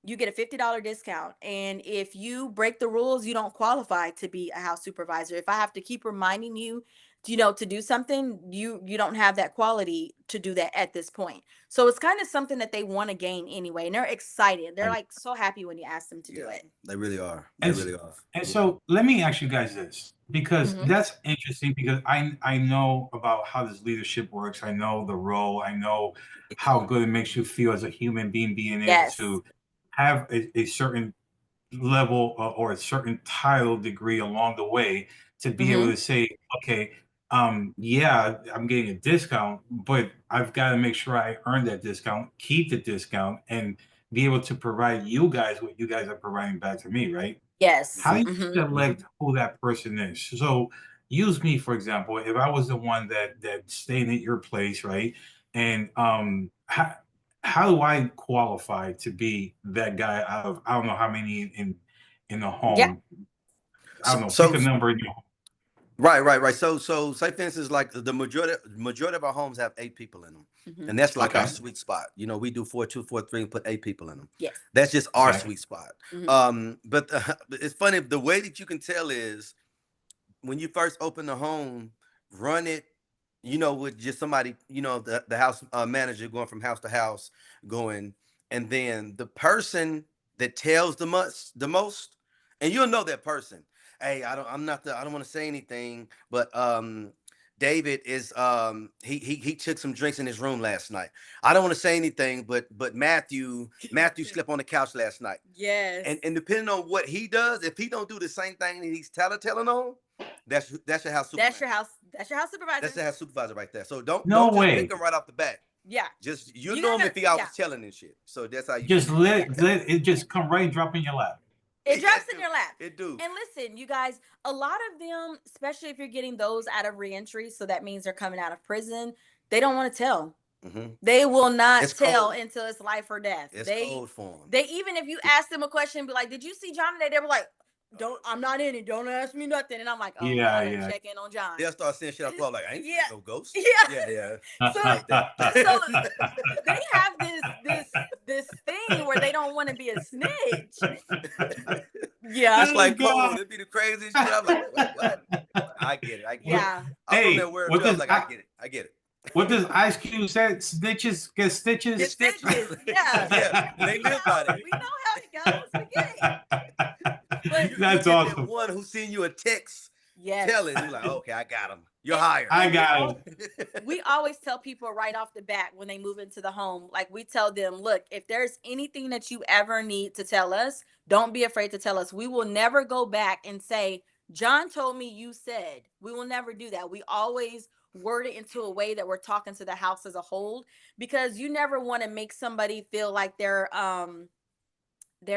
you get a $50 discount. And if you break the rules, you don't qualify to be a house supervisor. If I have to keep reminding you, to do something, you don't have that quality to do that at this point. So it's kind of something that they want to gain anyway. And they're excited. They're Right. like so happy when you ask them to do Yeah, it. they really are. And, They really are. and so let me ask you guys this, because Mhm. that's interesting, because I know about how this leadership works. I know the role. I know how good it makes you feel as a human being able Yes. to have a certain level or a certain title degree along the way to be able Mhm. to say, okay, yeah, I'm getting a discount, but I've got to make sure I earn that discount, keep the discount, and be able to provide you guys what you guys are providing back to me, right? Yes. How do you Mhm. select who that person is? So use me for example. If I was the one that stayed at your place, right? And how do I qualify to be that guy out of I don't know how many in the Yeah. home? I So, don't know. Pick so a number in your home. right. So say for instance, like the majority of our homes have 8 people in them, Mhm. and that's like our Okay. sweet spot. You know, we do 4, 2, 4, 3, and put 8 people in them. Yes. That's just our Okay. sweet spot. Mhm. But it's funny, the way that you can tell is when you first open the home, run it, you know, with just somebody, you know, the house manager going from house to house, going, and then the person that tells the most, and you'll know that person. Hey, I don't want to say anything, but David is he took some drinks in his room last night. I don't want to say anything, but Matthew slept on the couch last night. Yes. And depending on what he does, if he don't do the same thing that he's telling on, that's your house supervisor. That's your house. That's your house supervisor. That's the house supervisor right there. So don't No just pick way. him right off the bat. Yeah. Just you You know him gotta. if he Yeah. always telling and shit. So that's how you Just pick. let it just come right and drop in your lap. It drops It in your lap. It do. And listen, you guys, a lot of them, especially if you're getting those out of reentry, so that means they're coming out of prison, they don't want to tell. Mm-hmm. They will not It's tell cold. until it's life or death. It's They cold for him. they even if you ask them a question, be like, "Did you see John today?" They were like, "Don't. I'm not in it. Don't ask me nothing." And I'm like, "Oh, well, Yeah, I better yeah. check in on John." They'll start saying shit out the wall like, I ain't Yeah. no ghost. Yeah. Yeah. So, Like that. so they have this thing where they don't want to be a snitch. Yeah. Just like God. cold. It'd be the craziest shit. I'm like, what? I get it. Yeah. I'm from Hey, that world what too. I was does like, I get it. what does Ice Cube say? Snitches get stitches. Get stitches. Yeah. Yeah. They live by that. We know how it goes. We get it. But You That's get awesome. that one who send you a text yes. telling you like, okay, I got him. You're And- hired. I got it. We always tell people right off the bat when they move into the home, like we tell them, look, if there's anything that you ever need to tell us, don't be afraid to tell us. We will never go back and say, John told me you said. We will never do that. We always word it into a way that we're talking to the house as a whole, because you never want to make somebody feel like they're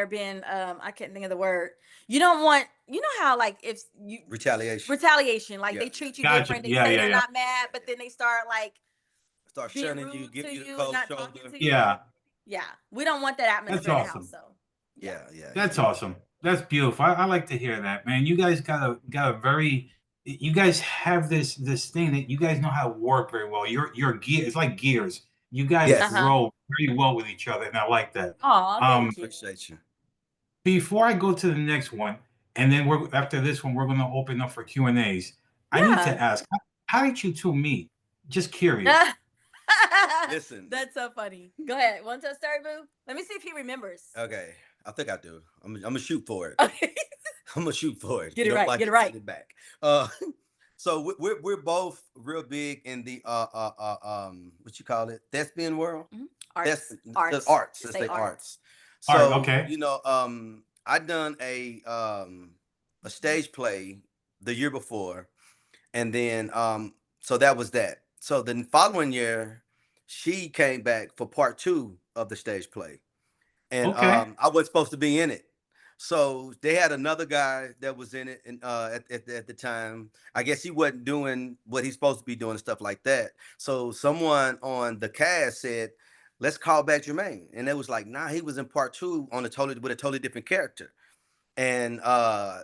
being I can't think of the word. You don't want, you know how like if you Retaliation. like Yeah. they treat you Gotcha. different. They Yeah, say yeah, they're yeah. not mad, but then they start like Start being shunning you, rude give to you the you, cold not shoulder. talking to you. Yeah, Yeah, we don't want that atmosphere in the awesome. house. So Yeah. that's awesome. That's beautiful. I like to hear that, man. You guys got a very you guys have this thing that you guys know how to work very well. Your gear, it's like gears. You guys Yes. grow very well with each other, and I like that. oh, thank you. Appreciate you. Before I go to the next one, and then we're after this one, we're going to open up for Q&As. I need to Yeah. ask, how did you two meet? Just curious. Listen. That's so funny. Go ahead. Want to start, Boo? Let me see if he remembers. Okay. I think I do. I'm gonna shoot for it. Okay. I'm gonna shoot for it. Get it Don't right, like get it right. send it back. So we're both real big in the what you call it, thespian world. Arts. The Arts. arts. Just Let's say say arts. arts. Art, So okay. you know, I done a stage play the year before, and then so that was that. So the following year, she came back for part 2 of the stage play, and Okay. I wasn't supposed to be in it. So they had another guy that was in it, and at the time, I guess he wasn't doing what he's supposed to be doing and stuff like that. So someone on the cast said, "Let's call back Jermaine," and it was like, "Nah, he was in part 2 on with a totally different character." And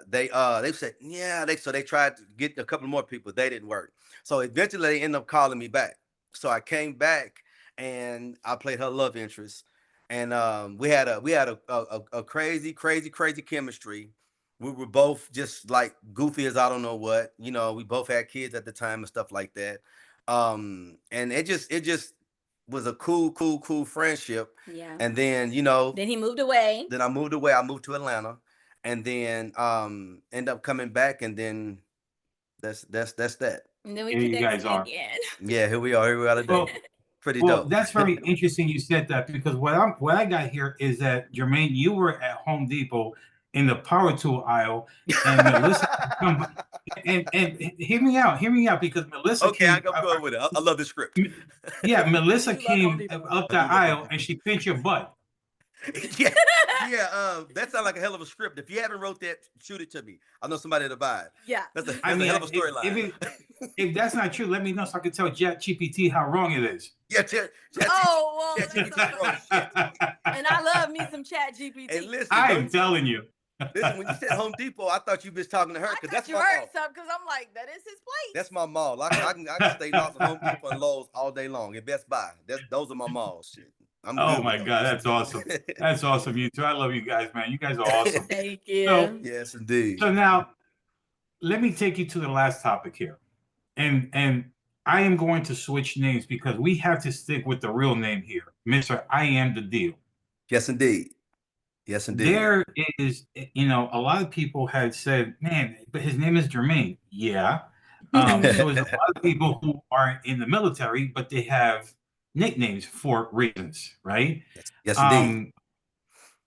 they said, "Yeah." They tried to get a couple more people. They didn't work. So eventually, they ended up calling me back. So I came back and I played her love interest, and we had a crazy chemistry. We were both just like goofy as I don't know what. You know, we both had kids at the time and stuff like that. And it just was a cool friendship. Yeah. And then you know, Then he moved away. then I moved away. I moved to Atlanta, and then end up coming back, and then that's that. And then we Here you connected guys are. again. Yeah, here we are today. Well, Pretty well, dope. that's very interesting you said that, because what I got here is that Jermaine, you were at Home Depot in the power tool aisle, and Melissa and hear me out because Melissa Okay, came. I'm going with it. I love the script. Yeah, Melissa You love Home came Depot. up I the do love Home aisle Depot. and she pinched your butt. Yeah, yeah. That sounds like a hell of a script. If you haven't wrote that, shoot it to me. I know somebody to buy it. Yeah. That's a I mean, hell of a if, storyline. if that's not true, let me know so I can tell ChatGPT how wrong it is. Yeah, Oh, well, ChatGPT that's wrote shit. and I love me some Chat GPT. Hey, listen, I'm telling you. listen. When you said Home Depot, I thought you was talking to her I because thought that's you my heard mall. something because I'm like, that is his place. That's my mall. I can stay lost at Home Depot and Lowe's all day long. And Best Buy. Those are my malls. Shit. I'm Oh good my with God, those. that's awesome. That's awesome. You too. I love you guys, man. You guys are awesome. Thank you. So, Yes, indeed. so now let me take you to the last topic here. And I am going to switch names because we have to stick with the real name here, Mr. I Am the Deal. Yes, indeed. Yes, indeed. There is, a lot of people had said, man, but his name is Jermaine. Yeah. So there's a lot of people who are in the military, but they have nicknames for reasons, right? Yes, indeed. Um,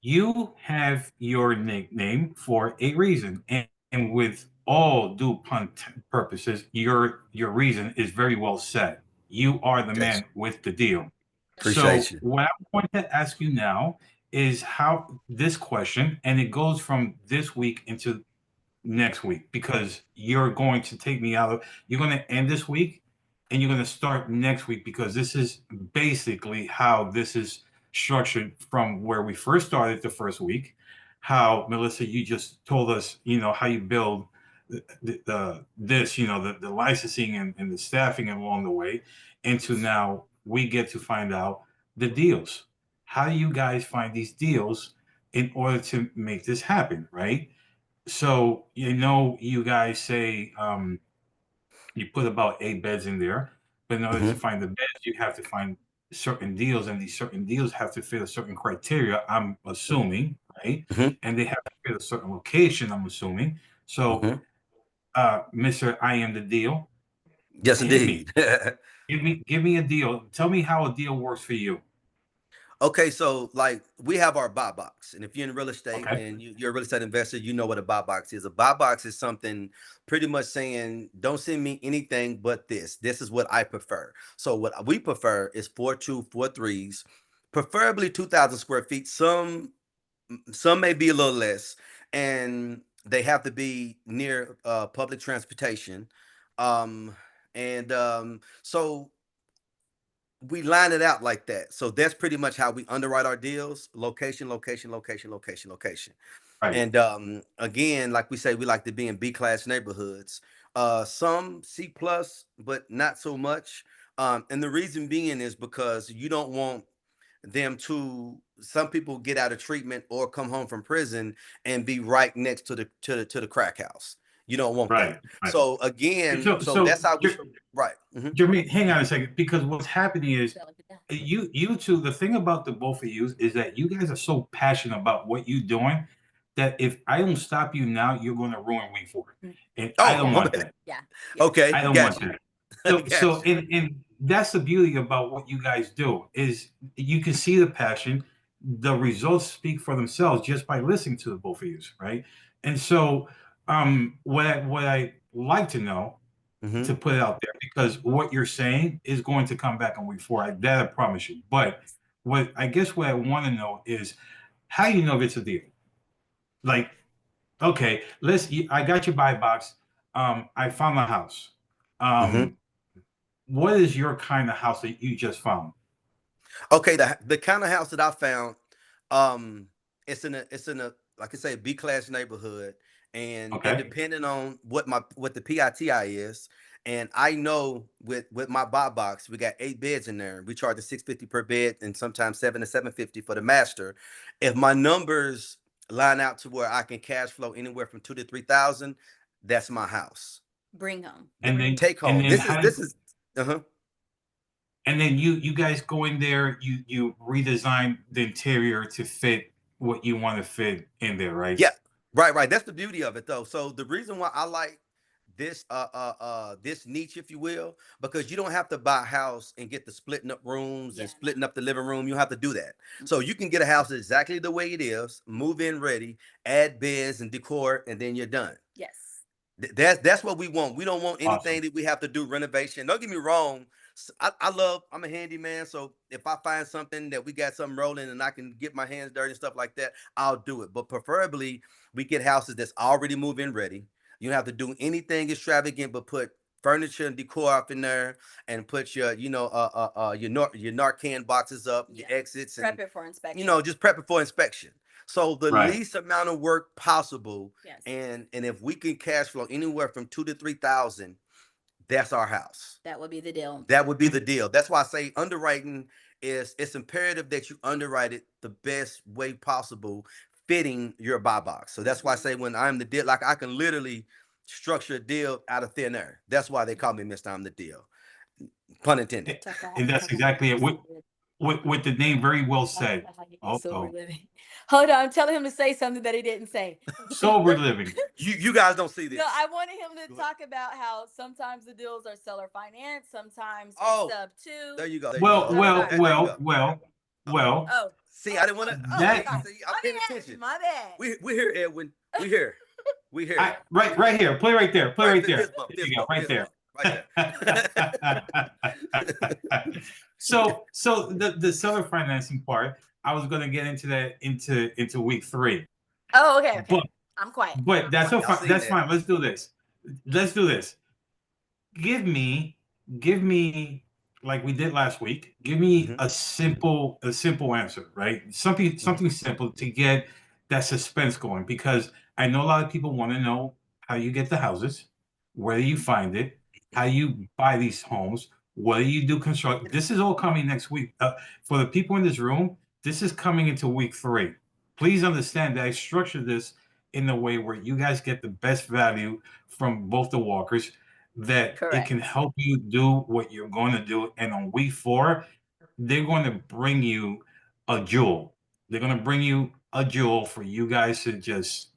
you have your nickname for a reason, and with all due purposes, your reason is very well said. You are the man with the deal. So Appreciate you. what I'm going to ask you now is how this question, and it goes from this week into next week because you're going to take me out of, you're going to end this week and you're going to start next week because this is basically how this is structured from where we first started the first week. How, Melissa, you just told us, how you build the licensing and the staffing along the way into now we get to find out the deals. How do you guys find these deals in order to make this happen, right? So you guys say you put about 8 beds in there, but in order to find the beds, you have to find certain deals, and these certain deals have to fit a certain criteria. I'm assuming, right? Mhm. And they have to fit a certain location. I'm assuming. So, Mhm. Mister, I Am the Deal. Yes, Hit me. indeed. Give me a deal. Tell me how a deal works for you. Okay, so like we have our buy box, and if you're in real estate Okay. and you're a real estate investor, you know what a buy box is. A buy box is something pretty much saying, don't send me anything but this. This is what I prefer. So what we prefer is 4.2, 4.3s, preferably 2,000 square feet. Some may be a little less, and they have to be near public transportation. Um, so we line it out like that. So that's pretty much how we underwrite our deals: location, location, location, location, location. Right. And again, like we say, we like to be in B class neighborhoods. Some C plus, but not so much. And the reason being is because you don't want them to. Some people get out of treatment or come home from prison and be right next to the crack house. You don't want that. Right. Right. So again, So, so that's how we right. Mhm. Jermaine, hang on a second, because what's happening is you two. The thing about the both of you is that you guys are so passionate about what you're doing that if I don't stop you now, you're going to ruin week 4, and I Oh, don't my want bad. that. Yeah. Okay, I don't got want you. that. So Got you. and that's the beauty about what you guys do is you can see the passion. The results speak for themselves just by listening to the both of you, right? And so, what I like to know Mhm. to put it out there because what you're saying is going to come back on week 4. That I promise you. But what I want to know is how do you know if it's a deal? Like, okay, I got your buy box. I found a house. Mhm. Um, what is your kind of house that you just found? Okay, the kind of house that I found, um, it's in a like I say, a B class neighborhood, and Okay, depending on what the PITI is, and I know with my buy box, we got 8 beds in there. We charge $650 per bed, and sometimes 7 to 750 for the master. If my numbers line out to where I can cash flow anywhere from 2 to 3 thousand, that's my house. Bring home. and then Take and home. then This is how this is uh-huh. and then you guys go in there. You redesign the interior to fit what you want to fit in there, right? Yeah, right, right. That's the beauty of it, though. So the reason why I like this niche, if you will, because you don't have to buy a house and get the splitting up rooms and splitting up the living room. You don't have to do that. So you can get a house exactly the way it is, move in ready, add beds and decor, and then you're done. Yes. That's what we want. We don't want anything Awesome. that we have to do renovation. Don't get me wrong. I'm a handyman, so if I find something that we got something rolling and I can get my hands dirty and stuff like that, I'll do it. But preferably, we get houses that's already move-in ready. You don't have to do anything extravagant, but put furniture and decor up in there, and put your, your Narcan boxes up, your exits, Prep and it for inspection. just prep it for inspection. So the Right. least amount of work possible, Yes. and if we can cash flow anywhere from 2,000 to 3,000, that's our house. That would be the deal. That would be the deal. That's why I say underwriting it's imperative that you underwrite it the best way possible, fitting your buy box. So that's why I say when I'm the deal, like I can literally structure a deal out of thin air. That's why they call me Mr. I'm the deal. Pun intended. And that's exactly it. With the name very well said. Sober living. Hold on, I'm telling him to say something that he didn't say. Sober living. You guys don't see this. No, I wanted him to talk about how sometimes the deals are seller finance, sometimes Oh, it's sub two. There you go. Well. Oh, See, I didn't want to. That- I'm paying attention. my bad. We here, Edwin. We here. We here. Right here. Play right there. Play right there. Fist bump, There you go. Right fist there. bump, right there. So the seller financing part, I was going to get into that into week 3. Oh, okay. But I'm quiet. But that's Y'all fine. seen That's that. fine. Let's do this. Give me, like we did last week. Give me Mhm. a simple answer, right? Something simple to get that suspense going, because I know a lot of people want to know how you get the houses, where you find it, how you buy these homes, what do you do construct. This is all coming next week. For the people in this room, this is coming into week 3. Please understand that I structured this in a way where you guys get the best value from both the Walkers, that it Correct. can help you do what you're going to do. And on week 4, they're going to bring you a jewel. They're going to bring you a jewel for you guys to just,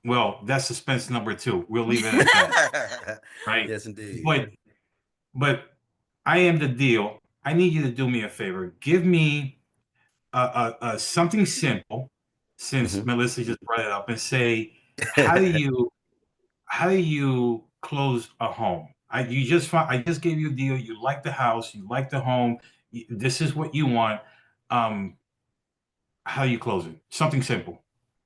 well, that's suspense number 2. We'll leave it at that. Right. Yes, indeed. But I am the deal. I need you to do me a favor. Give me something simple, since Mhm. Melissa just brought it up, and say, how do you close a home? I just gave you a deal. You like the house, you like the home. This is what you want. How do you close it? Something simple.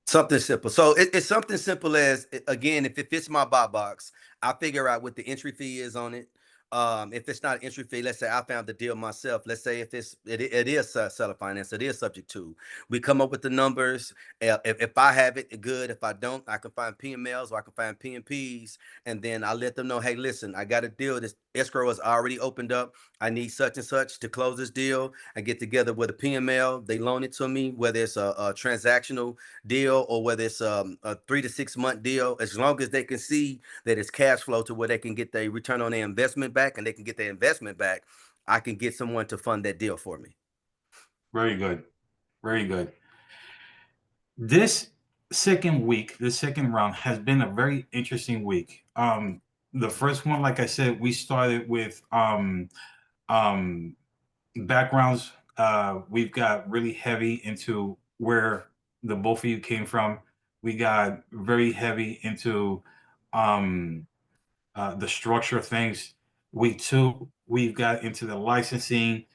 Something simple. So it's something simple as, again, if it fits my buy box, I figure out what the entry fee is on it. If it's not an entry fee, let's say I found the deal myself. Let's say if it is seller finance, it is subject to. We come up with the numbers. If I have it, good. If I don't, I can find PMLs or I can find PMPs, and then I let them know, hey, listen, I got a deal. This escrow is already opened up. I need such and such to close this deal. I get together with a PML. They loan it to me, whether it's a transactional deal or whether it's a 3 to 6 month deal. As long as they can see that it's cash flow to where they can get their return on their investment back, and they can get their investment back, I can get someone to fund that deal for me. Very good. Very good. This second round has been a very interesting week. The first one, like I said, we started with backgrounds. We've got really heavy into where the both of you came from. We got very heavy into the structure of things. Week 2, we've got into the licensing.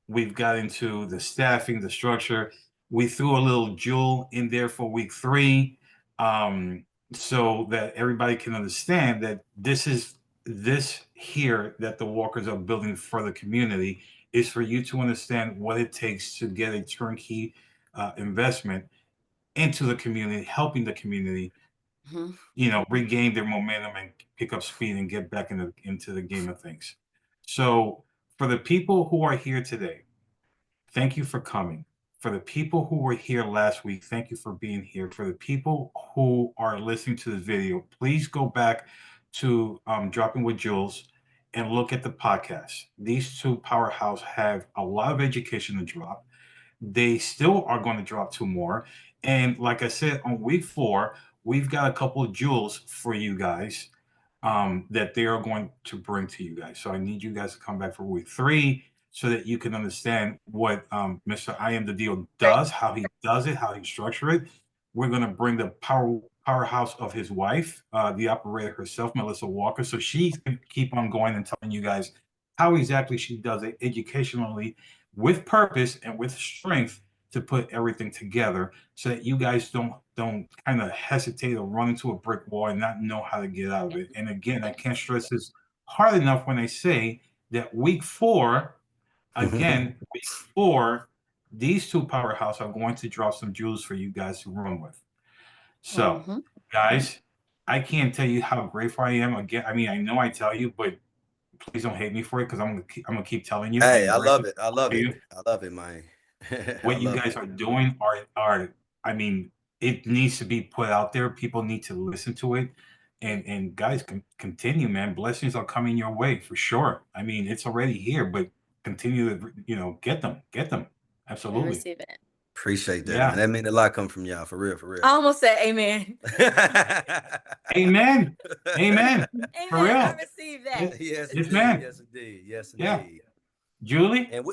We've got into the staffing, the structure. We threw a little jewel in there for week 3, so that everybody can understand that this here that the Walkers are building for the community is for you to understand what it takes to get a turnkey investment into the community, helping the community, regain their momentum and pick up speed and get back into the game of things. So for the people who are here today, thank you for coming. For the people who were here last week, thank you for being here. For the people who are listening to this video, please go back to Dropping with Julz and look at the podcast. These 2 powerhouses have a lot of education to drop. They still are going to drop 2 more. And like I said, on week 4, we've got a couple of jewels for you guys that they are going to bring to you guys. So I need you guys to come back for week 3 so that you can understand what Mr. I Am the Deal does, how he does it, how he structured it. We're going to bring the powerhouse of his wife, the operator herself, Melissa Walker, so she can keep on going and telling you guys how exactly she does it educationally with purpose and with strength to put everything together so that you guys don't kind of hesitate or run into a brick wall and not know how to get out of it. And again, I can't stress this hard enough when I say that week 4, again, week 4, these two powerhouses are going to drop some jewels for you guys to run with. So, guys, I can't tell you how grateful I am. Again, I mean, I know I tell you, but please don't hate me for it because I'm gonna keep telling you. Hey, I love it. I love it. I love it, man. What you guys are doing are I mean, it needs to be put out there. People need to listen to it. And guys, continue, man. Blessings are coming your way for sure. I mean, it's already here, but continue to, get them. And Absolutely. receive it. Appreciate that, Yeah. man. That means a lot come from y'all, for real, for real. I almost said amen. Amen. Amen. For Amen. real. I receive that. Yes, Yes, indeed. ma'am. Yes, indeed. Yes, Yeah. indeed. Julie? And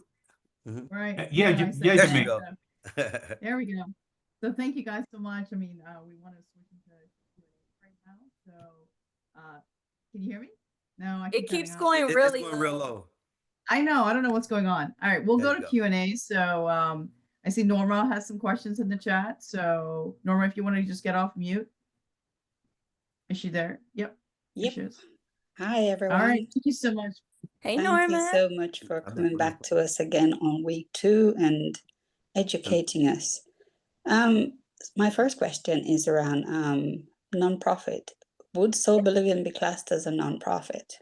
Right. Yeah, No, I yeah, said there that, you Jermaine. go. so there we go. So thank you guys so much. I mean, we want to switch into Q&A right now. So can you hear me? No, I It keep keeps cutting off. going It's really going real low. low. I know. I don't know what's going on. All right, we'll There go you to go. Q&A. So I see Norma has some questions in the chat. So Norma, if you want to just get off mute. Is she there? Yep. There Yep. she is. Hi, All everyone. right. Thank you so much. Hey, Thank Norma. you so much for I do coming for back real. to us again on week 2 and educating us. My first question is around nonprofit. Would sober living be classed as a nonprofit?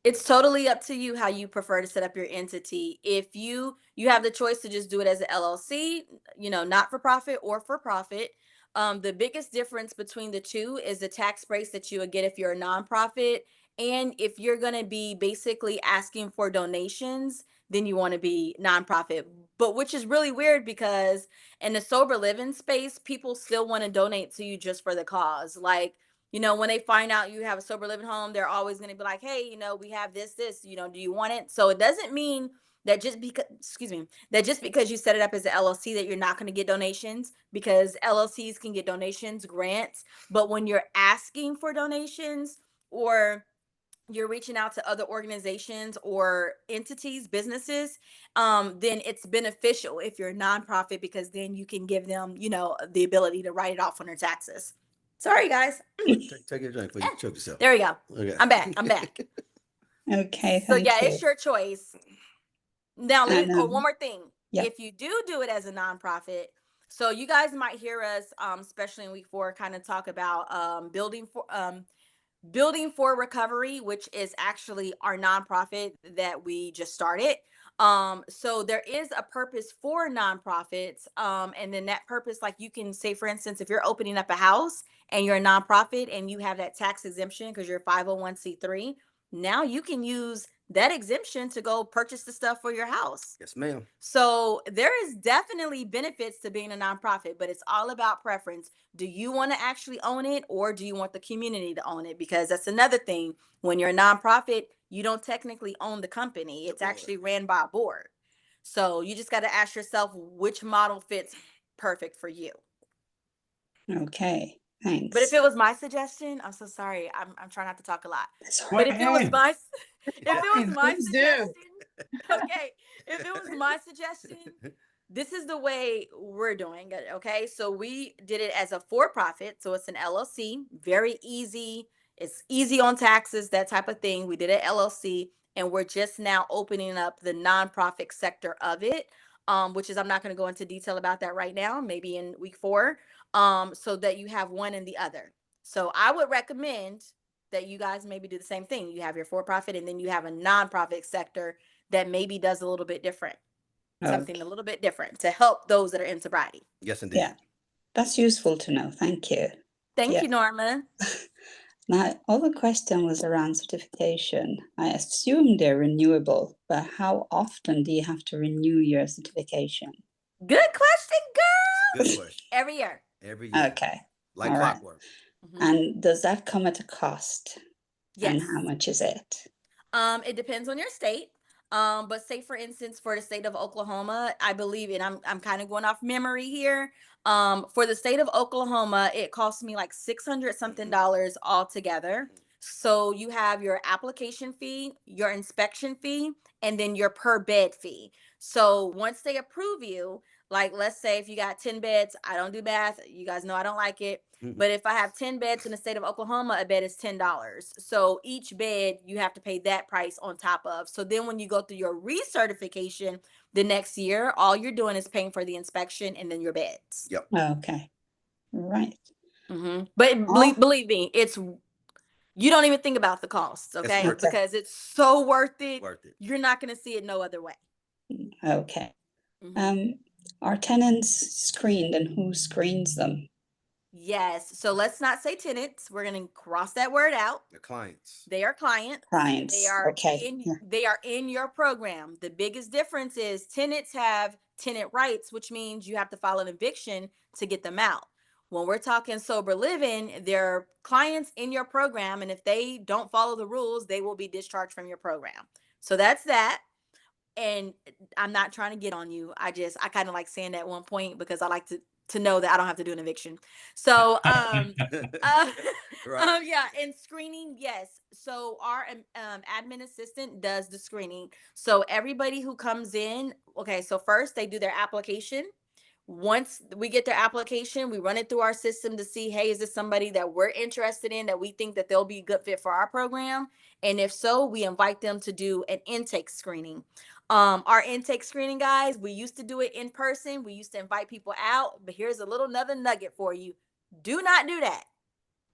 It's totally up to you how you prefer to set up your entity. If you have the choice to just do it as an LLC, not for profit or for profit. The biggest difference between the two is the tax breaks that you would get if you're a nonprofit. And if you're going to be basically asking for donations, then you want to be nonprofit. But which is really weird because in the sober living space, people still want to donate to you just for the cause. Like, when they find out you have a sober living home, they're always going to be like, hey, we have this, do you want it? So it doesn't mean that just because you set it up as an LLC that you're not going to get donations, because LLCs can get donations, grants. But when you're asking for donations or you're reaching out to other organizations or entities, businesses, then it's beneficial if you're a nonprofit because then you can give them, the ability to write it off on their taxes. Sorry, guys. Take your drink, please. Choke yourself. There we go. Okay. I'm back. Okay, So thank yeah, you. it's your choice. Now, And, one more thing. yeah. If you do it as a nonprofit, so you guys might hear us, especially in week 4, kind of talk about building for recovery, which is actually our nonprofit that we just started. So there is a purpose for nonprofits. And then that purpose, like you can say, for instance, if you're opening up a house and you're a nonprofit and you have that tax exemption because you're 501c3, now you can use that exemption to go purchase the stuff for your house. Yes, ma'am. So there is definitely benefits to being a nonprofit, but it's all about preference. Do you want to actually own it or do you want the community to own it? Because that's another thing. When you're a nonprofit, you don't technically own the company. It's actually ran by a board. So you just got to ask yourself which model fits perfect for you. Okay, thanks. But if it was my suggestion, I'm so sorry. I'm trying not to talk a lot. That's all But right. if it was my Please do. suggestion, okay, if it was my suggestion, this is the way we're doing it. Okay, so we did it as a for-profit, so it's an LLC, very easy. It's easy on taxes, that type of thing. We did an LLC, and we're just now opening up the nonprofit sector of it, which is I'm not going to go into detail about that right now. Maybe in week 4, so that you have one and the other. So I would recommend that you guys maybe do the same thing. You have your for-profit and then you have a nonprofit sector that maybe does a little bit different, something a little bit different to help those that are in sobriety. Yes, indeed. Yeah, that's useful to know. Thank you. Thank you, Norma. My other question was around certification. I assume they're renewable, but how often do you have to renew your certification? Good question, girl. Good question. Every year. Every year. Okay. like All right. clockwork. Mhm. And does that come at a cost? And Yes. how much is it? It depends on your state. But say for instance, for the state of Oklahoma, I believe, and I'm kind of going off memory here. For the state of Oklahoma, it cost me like $600 something altogether. So you have your application fee, your inspection fee, and then your per bed fee. So once they approve you, like let's say if you got 10 beds, I don't do bath. You guys know I don't like it. But if I have 10 beds in the state of Oklahoma, a bed is $10. So each bed you have to pay that price on top of. So then when you go through your recertification the next year, all you're doing is paying for the inspection and then your beds. Yep. Okay. Right. But Oh. believe me, you don't even think about the costs, It's okay? worth it. Because it's so worth it. Worth it. You're not going to see it no other way. Okay. Mhm. Are tenants screened, and who screens them? Yes. So let's not say tenants. We're going to cross that word out. The clients. They are clients. Clients. They are Okay. Yeah. they are in your program. The biggest difference is tenants have tenant rights, which means you have to file an eviction to get them out. When we're talking sober living, they're clients in your program, and if they don't follow the rules, they will be discharged from your program. So that's that. And I'm not trying to get on you. I kind of like saying that at one point because I like to know that I don't have to do an eviction. So Right. yeah, and screening, yes. So our admin assistant does the screening. So everybody who comes in, okay, so first they do their application. Once we get their application, we run it through our system to see, hey, is this somebody that we're interested in, that we think that they'll be a good fit for our program? And if so, we invite them to do an intake screening. Our intake screening, guys, we used to do it in person. We used to invite people out, but here's a little another nugget for you. Do not do that.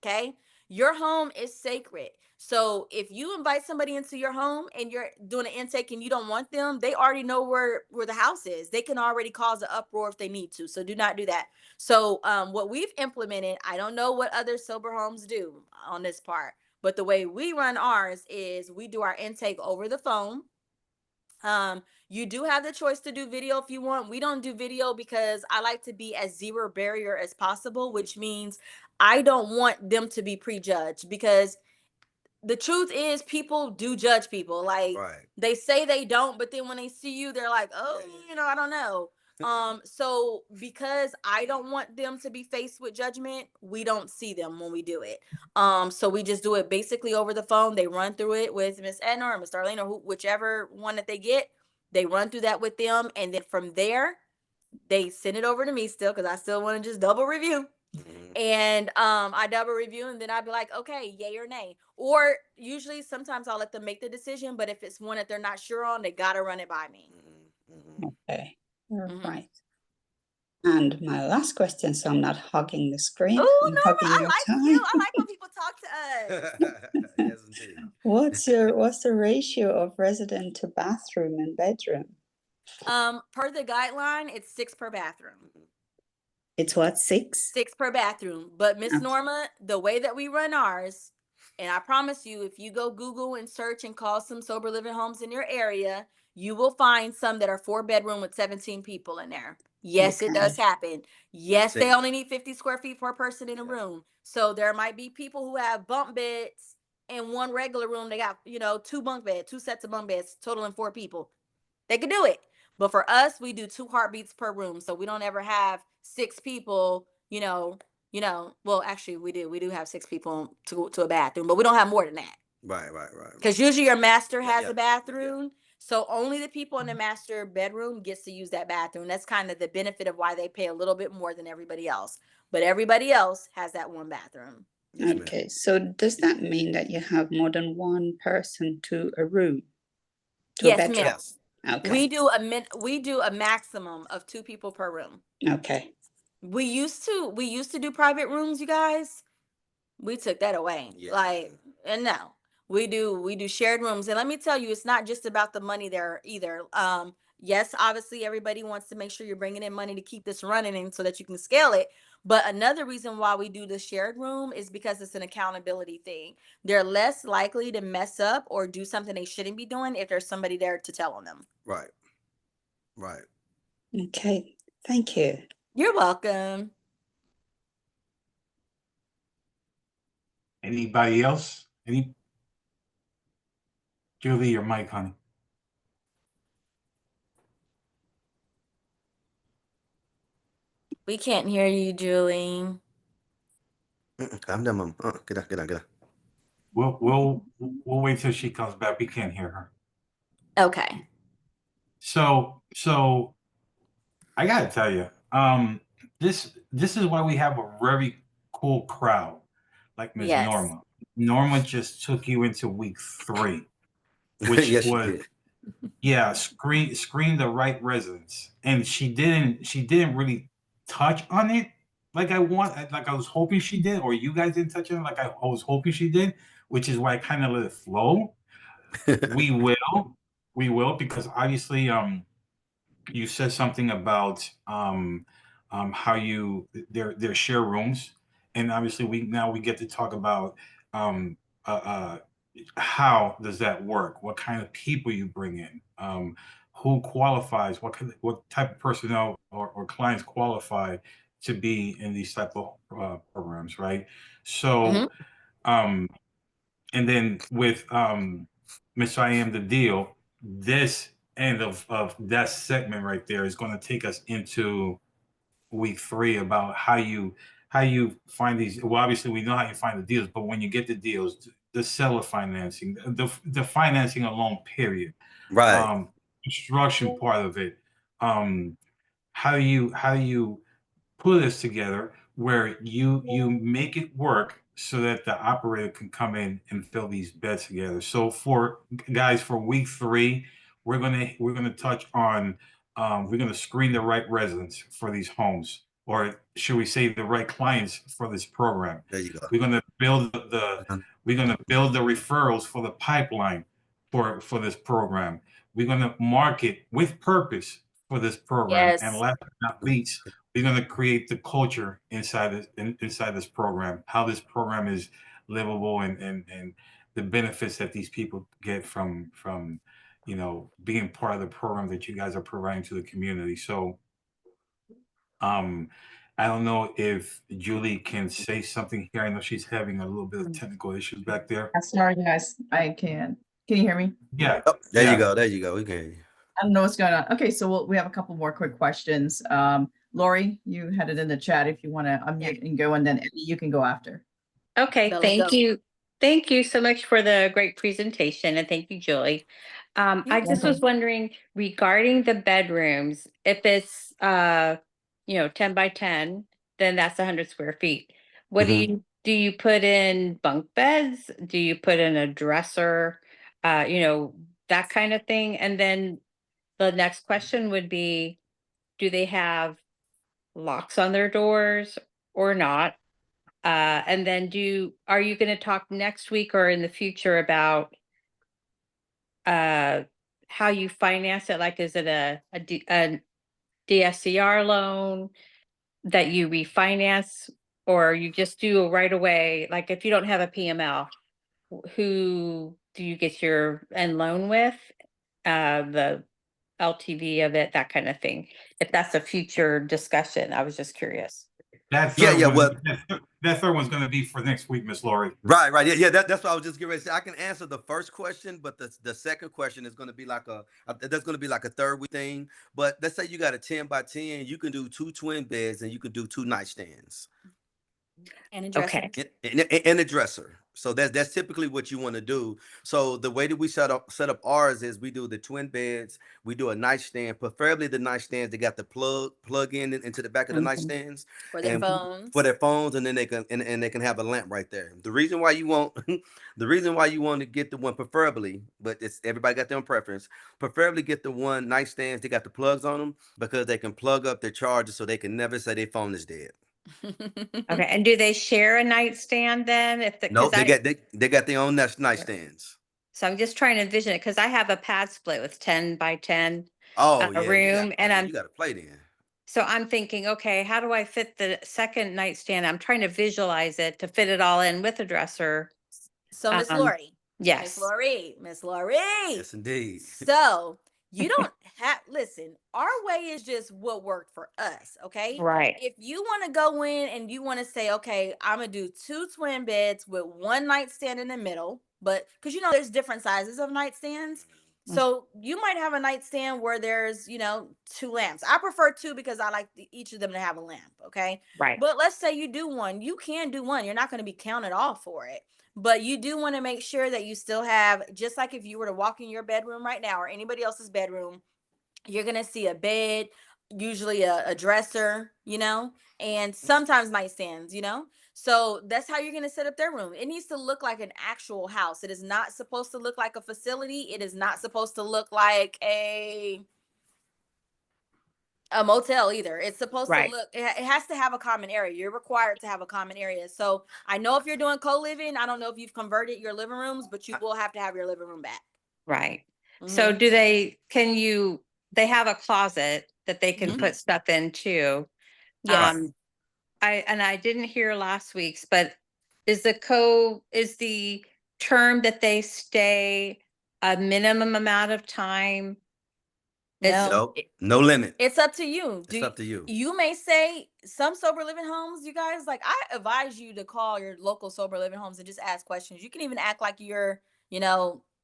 Okay. Your home is sacred. So if you invite somebody into your home and you're doing an intake and you don't want them, they already know where the house is. They can already cause an uproar if they need to. So do not do that. So what we've implemented, I don't know what other sober homes do on this part, but the way we run ours is we do our intake over the phone. You do have the choice to do video if you want. We don't do video because I like to be as zero barrier as possible, which means I don't want them to be prejudged, because the truth is people do judge people. Like Right. they say they don't, but then when they see you, they're like, oh, I don't know. So because I don't want them to be faced with judgment, we don't see them when we do it. So we just do it basically over the phone. They run through it with Miss Edna or Miss Darlene or whichever one that they get. They run through that with them, and then from there, they send it over to me still because I still want to just double review. And I double review, and then I'd be like, okay, yay or nay. Or usually sometimes I'll let them make the decision, but if it's one that they're not sure on, they gotta run it by me. Okay. Right. And my last question, so I'm not hogging the screen. Oh I'm no, hogging I your like time. you. I like when people talk to us. Yes, indeed. What's the ratio of resident to bathroom and bedroom? Per the guideline, it's 6 per bathroom. It's what, 6? 6 per bathroom. But Miss Okay. Norma, the way that we run ours, and I promise you, if you go Google and search and call some sober living homes in your area, you will find some that are 4-bedroom with 17 people in there. Yes, it does happen. Yes, they only need 50 square feet per person in a room. So there might be people who have bunk beds in one regular room. They got, 2 bunk beds, 2 sets of bunk beds, totaling 4 people. They could do it. But for us, we do 2 heartbeats per room. So we don't ever have 6 people, well, actually we do have 6 people to a bathroom, but we don't have more than that. Right. Because usually your master has yeah, a bathroom. So only the people in the master bedroom gets to use that bathroom. That's kind of the benefit of why they pay a little bit more than everybody else. But everybody else has that one bathroom. Yes, Okay, so does that mean that you have more than one person to a room? To a Yes, bedroom? ma'am. Yes. Okay. We do a maximum of 2 people per room. Okay. We used to do private rooms, you guys. We took that away. Yeah. And no. We do shared rooms. And let me tell you, it's not just about the money there either. Yes, obviously everybody wants to make sure you're bringing in money to keep this running and so that you can scale it. But another reason why we do the shared room is because it's an accountability thing. They're less likely to mess up or do something they shouldn't be doing if there's somebody there to tell on them. Right. Okay. Thank you. You're welcome. Anybody else? Julie, your mic, honey. We can't hear you, Julie. I'm done, Mom. Get out, get out, get out. We'll wait till she comes back. We can't hear her. Okay. So I gotta tell you, this is why we have a very cool crowd, like Miss Yes. Norma. Norma just took you into week 3, which Yes, she was did. screen the right residents, and she didn't really touch on it like I was hoping she did, or you guys didn't touch on it like I was hoping she did, which is why I kind of let it flow. We will, because obviously you said something about how their share rooms, and obviously we get to talk about um, how does that work? What kind of people you bring in? Who qualifies? What type of personnel or clients qualify to be in these type of programs, right? So, and then with Miss I Am the Deal, this end of that segment right there is going to take us into week 3 about how you find these. Well, obviously we know how you find the deals, but when you get the deals, the seller financing, the financing alone, period, Right. construction part of it, how you put this together where you make it work so that the operator can come in and fill these beds together. So for week 3, we're gonna touch on we're gonna screen the right residents for these homes, or should we say the right clients for this program. There you go. We're gonna build the referrals for the pipeline for this program. We're gonna market with purpose for this program, and Yes. last but not least, we're going to create the culture inside this program, how this program is livable, and the benefits that these people get from being part of the program that you guys are providing to the community. So I don't know if Julie can say something here. I know she's having a little bit of technical issues back there. Sorry, guys. I can. Can you hear me? Yeah. Oh, there Yeah. you go. There you go. We can hear you. I don't know what's going on. Okay, so we have a couple more quick questions. Lori, you had it in the chat if you want to unmute and go, and then Eddie, you can go after. Okay, Bella, thank go. you. Thank you so much for the great presentation, and thank you, Julie. I just was wondering regarding the bedrooms, if it's 10 by 10, then that's 100 square feet. What do you put in bunk beds? Do you put in a dresser? That kind of thing. And then the next question would be, do they have locks on their doors or not? And then are you going to talk next week or in the future about how you finance it? Like, is it a DSCR loan that you refinance, or you just do right away? Like, if you don't have a PML, who do you get your end loan with? The LTV of it, that kind of thing. If that's a future discussion, I was just curious. That third one's going to be for next week, Miss Lori. Right. Yeah. That's what I was just getting ready to say. I can answer the first question, but the second question is going to be like that's going to be like a third week thing. But let's say you got a 10 by 10, you can do 2 twin beds and you can do 2 nightstands. And a dresser. And a dresser. So that's typically what you want to do. So the way that we set up ours is we do the twin beds, we do a nightstand, preferably the nightstands that got the plug in into the back of the nightstands For their phones. For their phones, and then they can and they can have a lamp right there. The reason why you want to get the one preferably, but it's everybody got their own preference. Preferably get the one nightstands that got the plugs on them, because they can plug up their charger so they can never say their phone is dead. Okay, and do they share a nightstand then? No, they got their own nightstands. So I'm just trying to envision it, because I have a pad split with 10 by 10 room, and you got to play then. So I'm thinking, okay, how do I fit the second nightstand? I'm trying to visualize it to fit it all in with a dresser. So Miss Lori. Yes. Miss Lori. Yes, indeed. So You don't have, listen, our way is just what worked for us, okay? Right. If you want to go in and you want to say, okay, I'm going to do 2 twin beds with 1 nightstand in the middle, but because there's different sizes of nightstands. So you might have a nightstand where there's, 2 lamps. I prefer 2 because I like each of them to have a lamp, okay? Right. But let's say you do 1. You can do 1. You're not going to be counted off for it. But you do want to make sure that you still have, just like if you were to walk in your bedroom right now or anybody else's bedroom, you're going to see a bed, usually a dresser, and sometimes nightstands, So that's how you're going to set up their room. It needs to look like an actual house. It is not supposed to look like a facility. It is not supposed to look like a motel either. It's supposed to Right. look, it has to have a common area. You're required to have a common area. So I know if you're doing co-living, I don't know if you've converted your living rooms, but you will have to have your living room back. Right. So Mhm. they have a closet that they can Mhm. put stuff in too. Yes. I didn't hear last week's, but is the term that they stay a minimum amount of time? No. Nope. No limit. It's up to you. It's up to you. You may say some sober living homes, you guys, like I advise you to call your local sober living homes and just ask questions. You can even act like you're,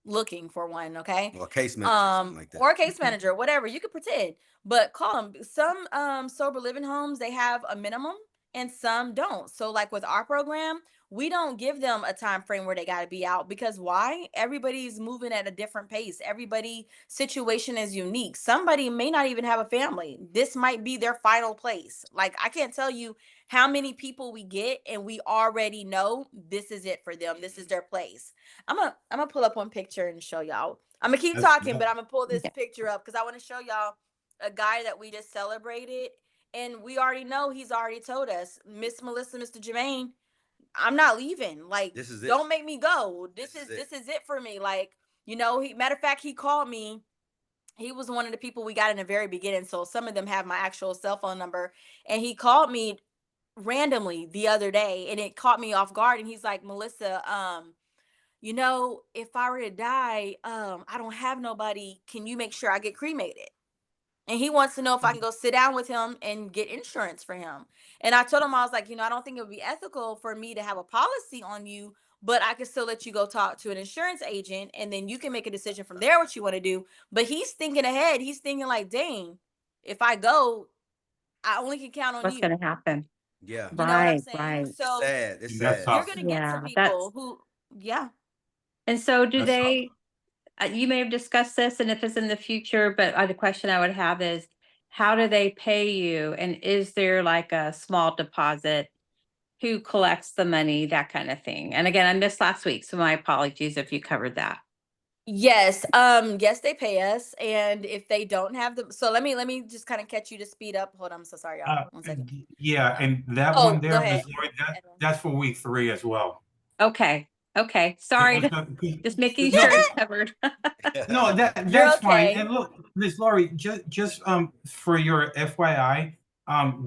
looking for one, okay? Or a case manager, something like that. Or a case manager, whatever. You could pretend, but call them. Some sober living homes, they have a minimum and some don't. So like with our program, we don't give them a time frame where they got to be out because why? Everybody's moving at a different pace. Everybody situation is unique. Somebody may not even have a family. This might be their final place. Like I can't tell you how many people we get and we already know this is it for them. This is their place. I'm gonna pull up one picture and show y'all. I'm gonna keep talking, but I'm gonna pull this picture up because I want to show y'all a guy that we just celebrated. And we already know he's already told us, Miss Melissa, Mr. Jermaine, I'm not leaving. Like, This is it. don't make me go. This is it for me. Like, matter of fact, he called me. He was one of the people we got in the very beginning. So some of them have my actual cell phone number. And he called me randomly the other day and it caught me off guard. And he's like, Melissa, if I were to die, I don't have nobody. Can you make sure I get cremated? And he wants to know if I can go sit down with him and get insurance for him. And I told him, I was like, I don't think it would be ethical for me to have a policy on you, but I can still let you go talk to an insurance agent and then you can make a decision from there what you want to do. But he's thinking ahead. He's thinking like, dang, if I go, I only can count on What's you. going to happen? Yeah. You know what I'm saying? Right. So It's That's sad. you're tough. going to get some people who, yeah. And so do That's tough. they, you may have discussed this and if it's in the future, but the question I would have is, how do they pay you? And is there like a small deposit? Who collects the money, that kind of thing? And again, I missed last week, so my apologies if you covered that. Yes. Yes, they pay us. And if they don't have so let me just kind of catch you to speed up. Hold on, I'm so sorry, y'all. 1 second. Yeah, and that Oh, one go there, ahead. Ms. Lori, that's for week 3 as well. Okay. Sorry, just making No, sure it's covered. no, that's You're fine. okay. And look, Ms. Lori, just for your FYI,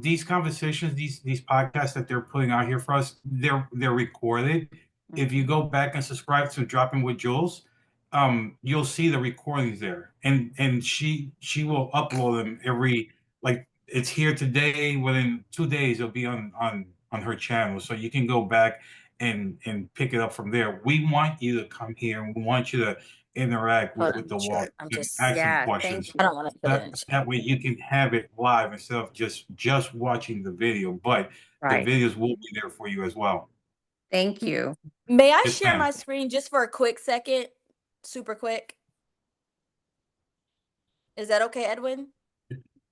these conversations, these podcasts that they're putting out here for us, they're recorded. If you go back and subscribe to Dropping with Julz, you'll see the recordings there, and she will upload them every, like, it's here today. Within 2 days, it'll be on her channel, so you can go back and pick it up from there. We want you to come here, and we want you to interact Hold with on, the sure. walk I'm and just ask some Yeah, questions. thank I don't want to put it in chat. That way you can have it live instead of just watching the video, but the right. videos will be there for you as well. Thank you. May I Yes, share ma'am. my screen just for a quick second? Super quick. Is that okay, Edwin?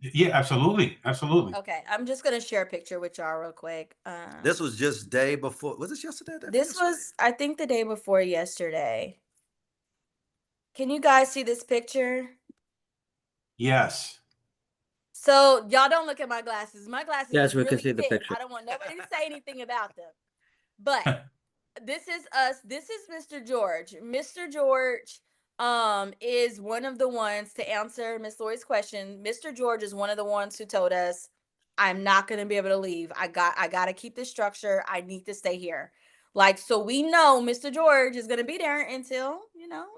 Yeah, absolutely. Okay, I'm just gonna share a picture with y'all real quick. This was just day before. Was this yesterday? This was, I think, the day before yesterday. Can you guys see this picture? Yes. So y'all don't look at my glasses. My glasses Yes, are we can really see the thick. picture. I don't want nobody to say anything about them. But this is us. This is Mr. George. Mr. George is one of the ones to answer Miss Lori's question. Mr. George is one of the ones who told us, I'm not going to be able to leave. I got to keep this structure. I need to stay here. Like, so we know Mr. George is going to be there until,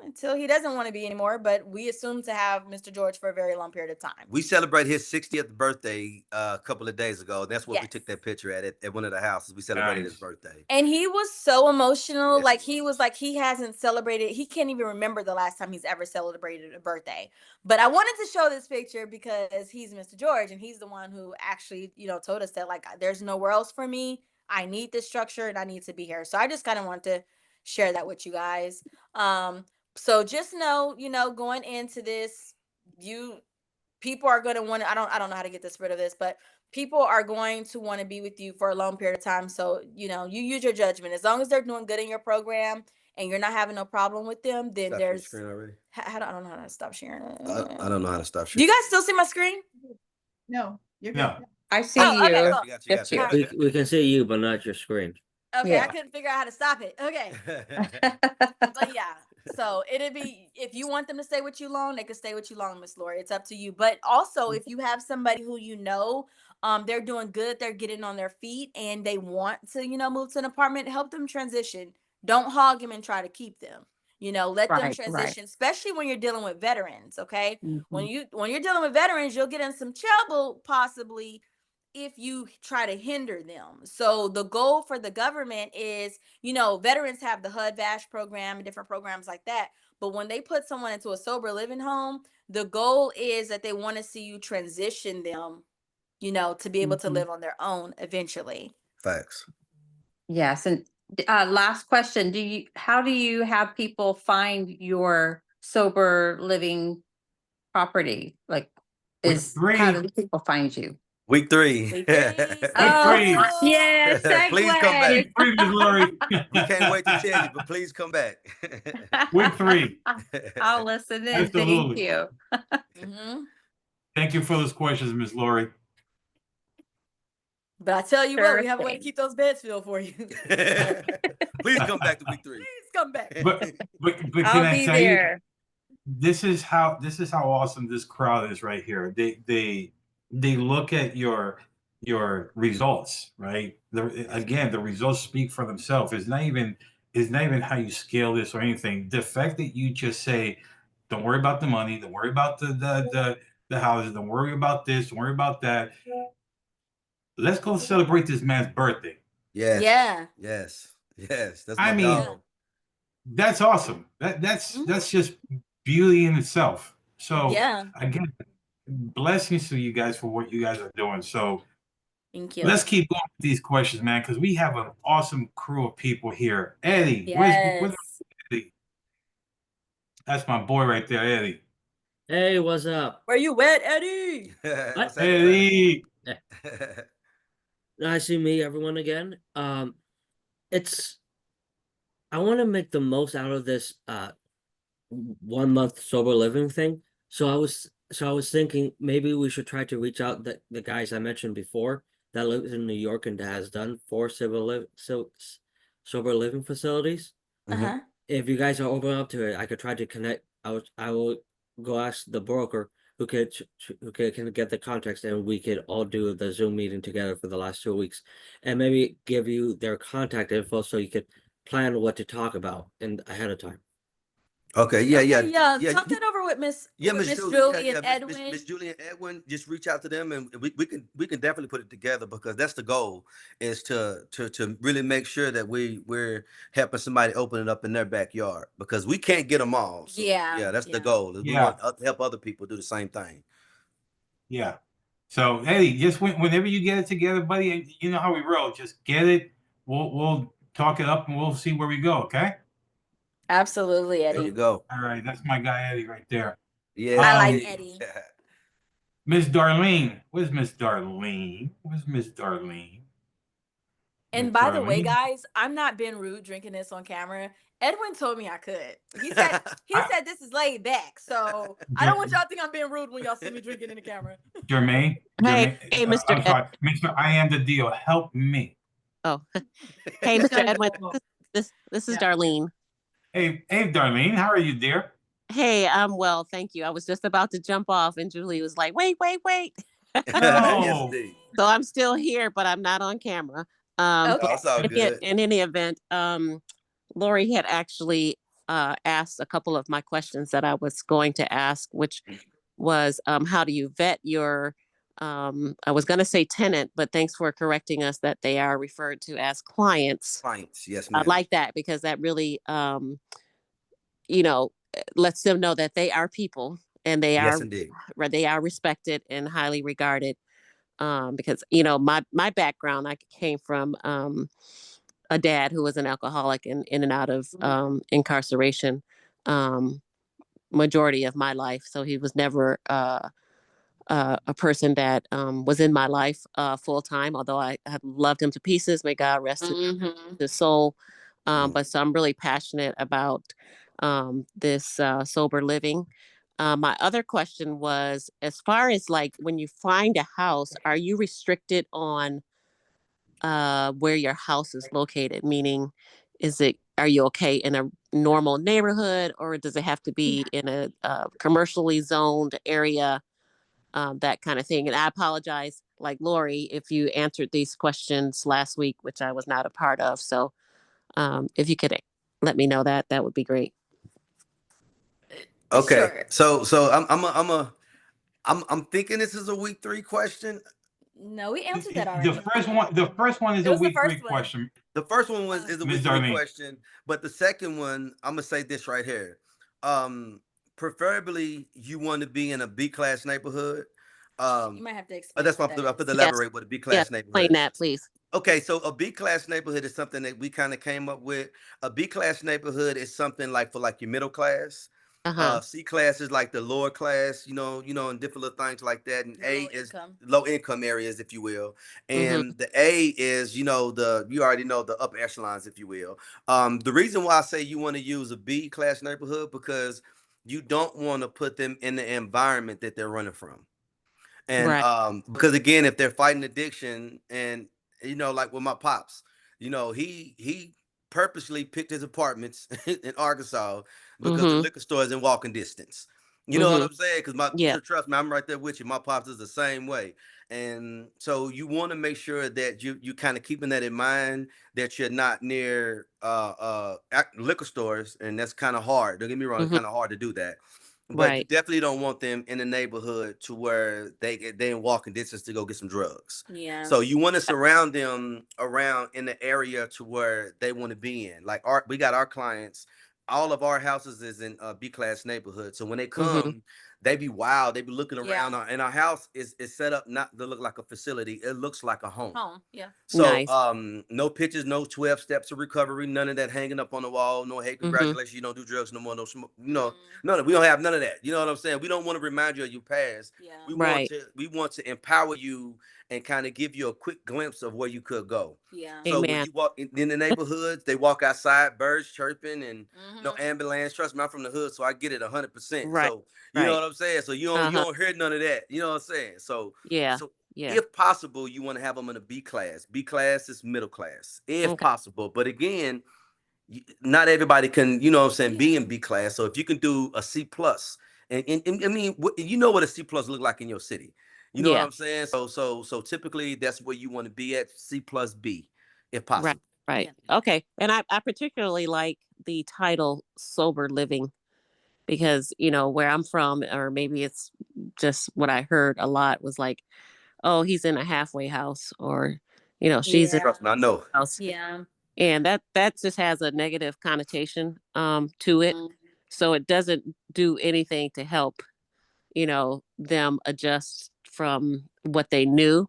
until he doesn't want to be anymore. But we assume to have Mr. George for a very long period of time. We celebrated his 60th birthday a couple of days ago. That's what we took Yes. that picture at one of the houses. We celebrated his Nice. birthday. And he was so emotional. Yes, Like, he he was. was like, he hasn't celebrated. He can't even remember the last time he's ever celebrated a birthday. But I wanted to show this picture because he's Mr. George, and he's the one who actually, told us that, like, there's nowhere else for me. I need this structure and I need to be here. So I just kind of want to share that with you guys. So just know, going into this, people are going to want to, I don't know how to get rid of this, but people are going to want to be with you for a long period of time. So, you use your judgment. As long as they're doing good in your program and you're not having no problem with them, then Stop there's screen already. I don't know how to stop sharing it. I don't know how to stop Do sharing. you guys still see my screen? No, you're good. No. I see Oh, okay, you. cool. It's you. We can see you, but not your screen. Okay, Yeah. I couldn't figure out how to stop it. Okay. But yeah, so it'd be, if you want them to stay with you long, they could stay with you long, Miss Lori. It's up to you. But also, if you have somebody who they're doing good, they're getting on their feet, and they want to, move to an apartment, help them transition. Don't hog them and try to keep them. Let them Right, transition, especially when you're dealing with veterans. Okay, Mhm. when you're dealing with veterans, you'll get in some trouble possibly if you try to hinder them. So the goal for the government is, veterans have the HUD VASH program and different programs like that. But when they put someone into a sober living home, the goal is that they want to see you transition them, to be able to live on their own eventually. Facts. Yes, and last question: how do you have people find your sober living property? Like, how do people find you? Week 3. Week 3. Oh, yeah, segue. Please come back. Week 3, Ms. Lori. We can't wait to tell you, but please come back. Week 3. I'll listen in. Absolutely. Thank you. Thank you for those questions, Ms. Lori. But I tell you Sure what, we have a way to thing. keep those beds filled for you. Please come back to week 3. Please come back. But can I'll I be tell there. you, this is how awesome this crowd is right here. They look at your results, right? Again, the results speak for themselves. It's not even how you scale this or anything. The fact that you just say, don't worry about the money, don't worry about the houses, don't worry about this, don't worry about that. Let's go celebrate this man's birthday. Yes. Yeah. Yes. That's I my mean, dog. that's awesome. That's just beauty in itself. So Yeah. again, blessings to you guys for what you guys are doing. So Thank you. let's keep going with these questions, man, because we have an awesome crew of people here. Eddie, where's Eddie? That's my boy right there, Eddie. Hey, what's up? Where you at, Eddie? What's Eddie. Nice to meet everyone again. I want to make the most out of this 1 month sober living thing. So I was thinking maybe we should try to reach out the guys I mentioned before that lives in New York and that has done 4 sober living facilities. Uh-huh. If you guys are open up to it, I could try to connect. I will go ask the broker who can get the contacts, and we could all do the Zoom meeting together for the last 2 weeks, and maybe give you their contact info so you could plan what to talk about ahead of time. Okay, yeah. Talk that over with Miss Julie and Edwin. Miss Julie and Edwin, just reach out to them, and we can definitely put it together, because that's the goal, is to really make sure that we're helping somebody open it up in their backyard, because we can't get them all. So, that's the goal. We want to help other people do the same thing. Yeah. So Eddie, just whenever you get it together, buddy, you know how we roll. Just get it. We'll talk it up and we'll see where we go. Okay. Absolutely, Eddie. There you go. All right, that's my guy Eddie right there. Yeah, I like Eddie. Miss Darlene, where's Miss Darlene? Where's Miss Darlene? And by the way, guys, I'm not being rude drinking this on camera. Edwin told me I could. He said this is laid back. So I don't want y'all to think I'm being rude when y'all see me drinking in the camera. Jermaine. Hey, Mr. I'm sorry, Mr. I am the deal. Help me. Oh, hey, Mr. Edwin. This is Darlene. Hey, Darlene, how are you, dear? Hey, I'm well, thank you. I was just about to jump off, and Julie was like, "Wait." No. So I'm still here, but I'm not on camera. Okay. Oh, it's all good. In any event, Lori had actually asked a couple of my questions that I was going to ask, which was how do you vet your I was going to say tenant, but thanks for correcting us that they are referred to as clients. Clients, yes, I ma'am. like that because that really you know, lets them know that they are people and Yes, indeed. they are respected and highly regarded. Because my background, I came from a dad who was an alcoholic and in and out of incarceration majority of my life. So he was never a person that was in my life full time, although I loved him to pieces. May God rest his soul. But so I'm really passionate about this sober living. My other question was, as far as like when you find a house, are you restricted on where your house is located? Meaning, are you okay in a normal neighborhood, or does it have to be in a commercially zoned area? That kind of thing. And I apologize, like Lori, if you answered these questions last week, which I was not a part of. So if you could let me know that, that would be great. Okay. Sure. So I'm thinking this is a week 3 question. No, we answered that The already. first one is It a was the week 3 first one. question. The first one is a Ms. week 3 Darlene. question, but the second one, I'm gonna say this right here. Preferably you want to be in a B class neighborhood. You might have to explain That's what what that I put to is. elaborate what a B class Yes, neighborhood explain is. that, please. Okay, so a B class neighborhood is something that we kind of came up with. A B class neighborhood is something like for like your middle class. Uh-huh. C class is like the lower class, and different little things like that. And A Low is income. low income areas, if you will. Mm-hmm. And the A is, you already know the upper echelons, if you will. The reason why I say you want to use a B class neighborhood because you don't want to put them in the environment that they're running from. And Right. because again, if they're fighting addiction, and like with my pops, he purposely picked his apartments in Arkansas because the Mm-hmm. liquor store is in walking distance. You know what Mm-hmm. I'm saying? Because Yeah. trust me, I'm right there with you. My pops is the same way, and so you want to make sure that you kind of keeping that in mind, that you're not near liquor stores, and that's kind of hard. Don't get me wrong; it's Mm-hmm. kind of hard to do that. But you Right. definitely don't want them in the neighborhood to where they in walking distance to go get some drugs. Yeah. So you want to surround them around in the area to where they want to be in. Like we got our clients, all of our houses is in a B class neighborhood. So when they Mm-hmm. come, they be wild. They be looking Yeah. around, and our house is set up not to look like a facility. It looks like a home. Home. Yeah. So Nice. no pictures, no 12 steps of recovery, none of that hanging up on the wall, no hey, Mm-hmm. congratulations, you don't do drugs no more, no smoke, none of we don't have none of that. You know what I'm saying? We don't want to remind you of your past. Yeah. Right. We want to empower you and kind of give you a quick glimpse of where you could go. Yeah. So when Amen. you walk in the neighborhoods, they walk outside, birds chirping and no Mm-hmm. ambulance. Trust me, I'm from the hood, so I get it 100%. Right. So you know Right. what I'm saying? So you Uh-huh. don't hear none of that. You know what I'm saying? So Yeah. so Yeah. if possible, you want to have them in a B class. B class is middle class, if Okay. possible. But again, not everybody can, you know what I'm saying, be Yeah. in B class. So if you can do a C plus, and I mean, you know what a C plus look like in your city. You know what Yeah. I'm saying? So typically that's where you want to be at, C plus B, if Right. possible. Right. Okay. And I particularly like the title sober living because, where I'm from, or maybe it's just what I heard a lot was like, oh, he's in a halfway house, or, she's in Yeah. Trust me, I know. a house. Yeah. And that just has a negative connotation to it. Mm. So it doesn't do anything to help, them adjust from what they knew.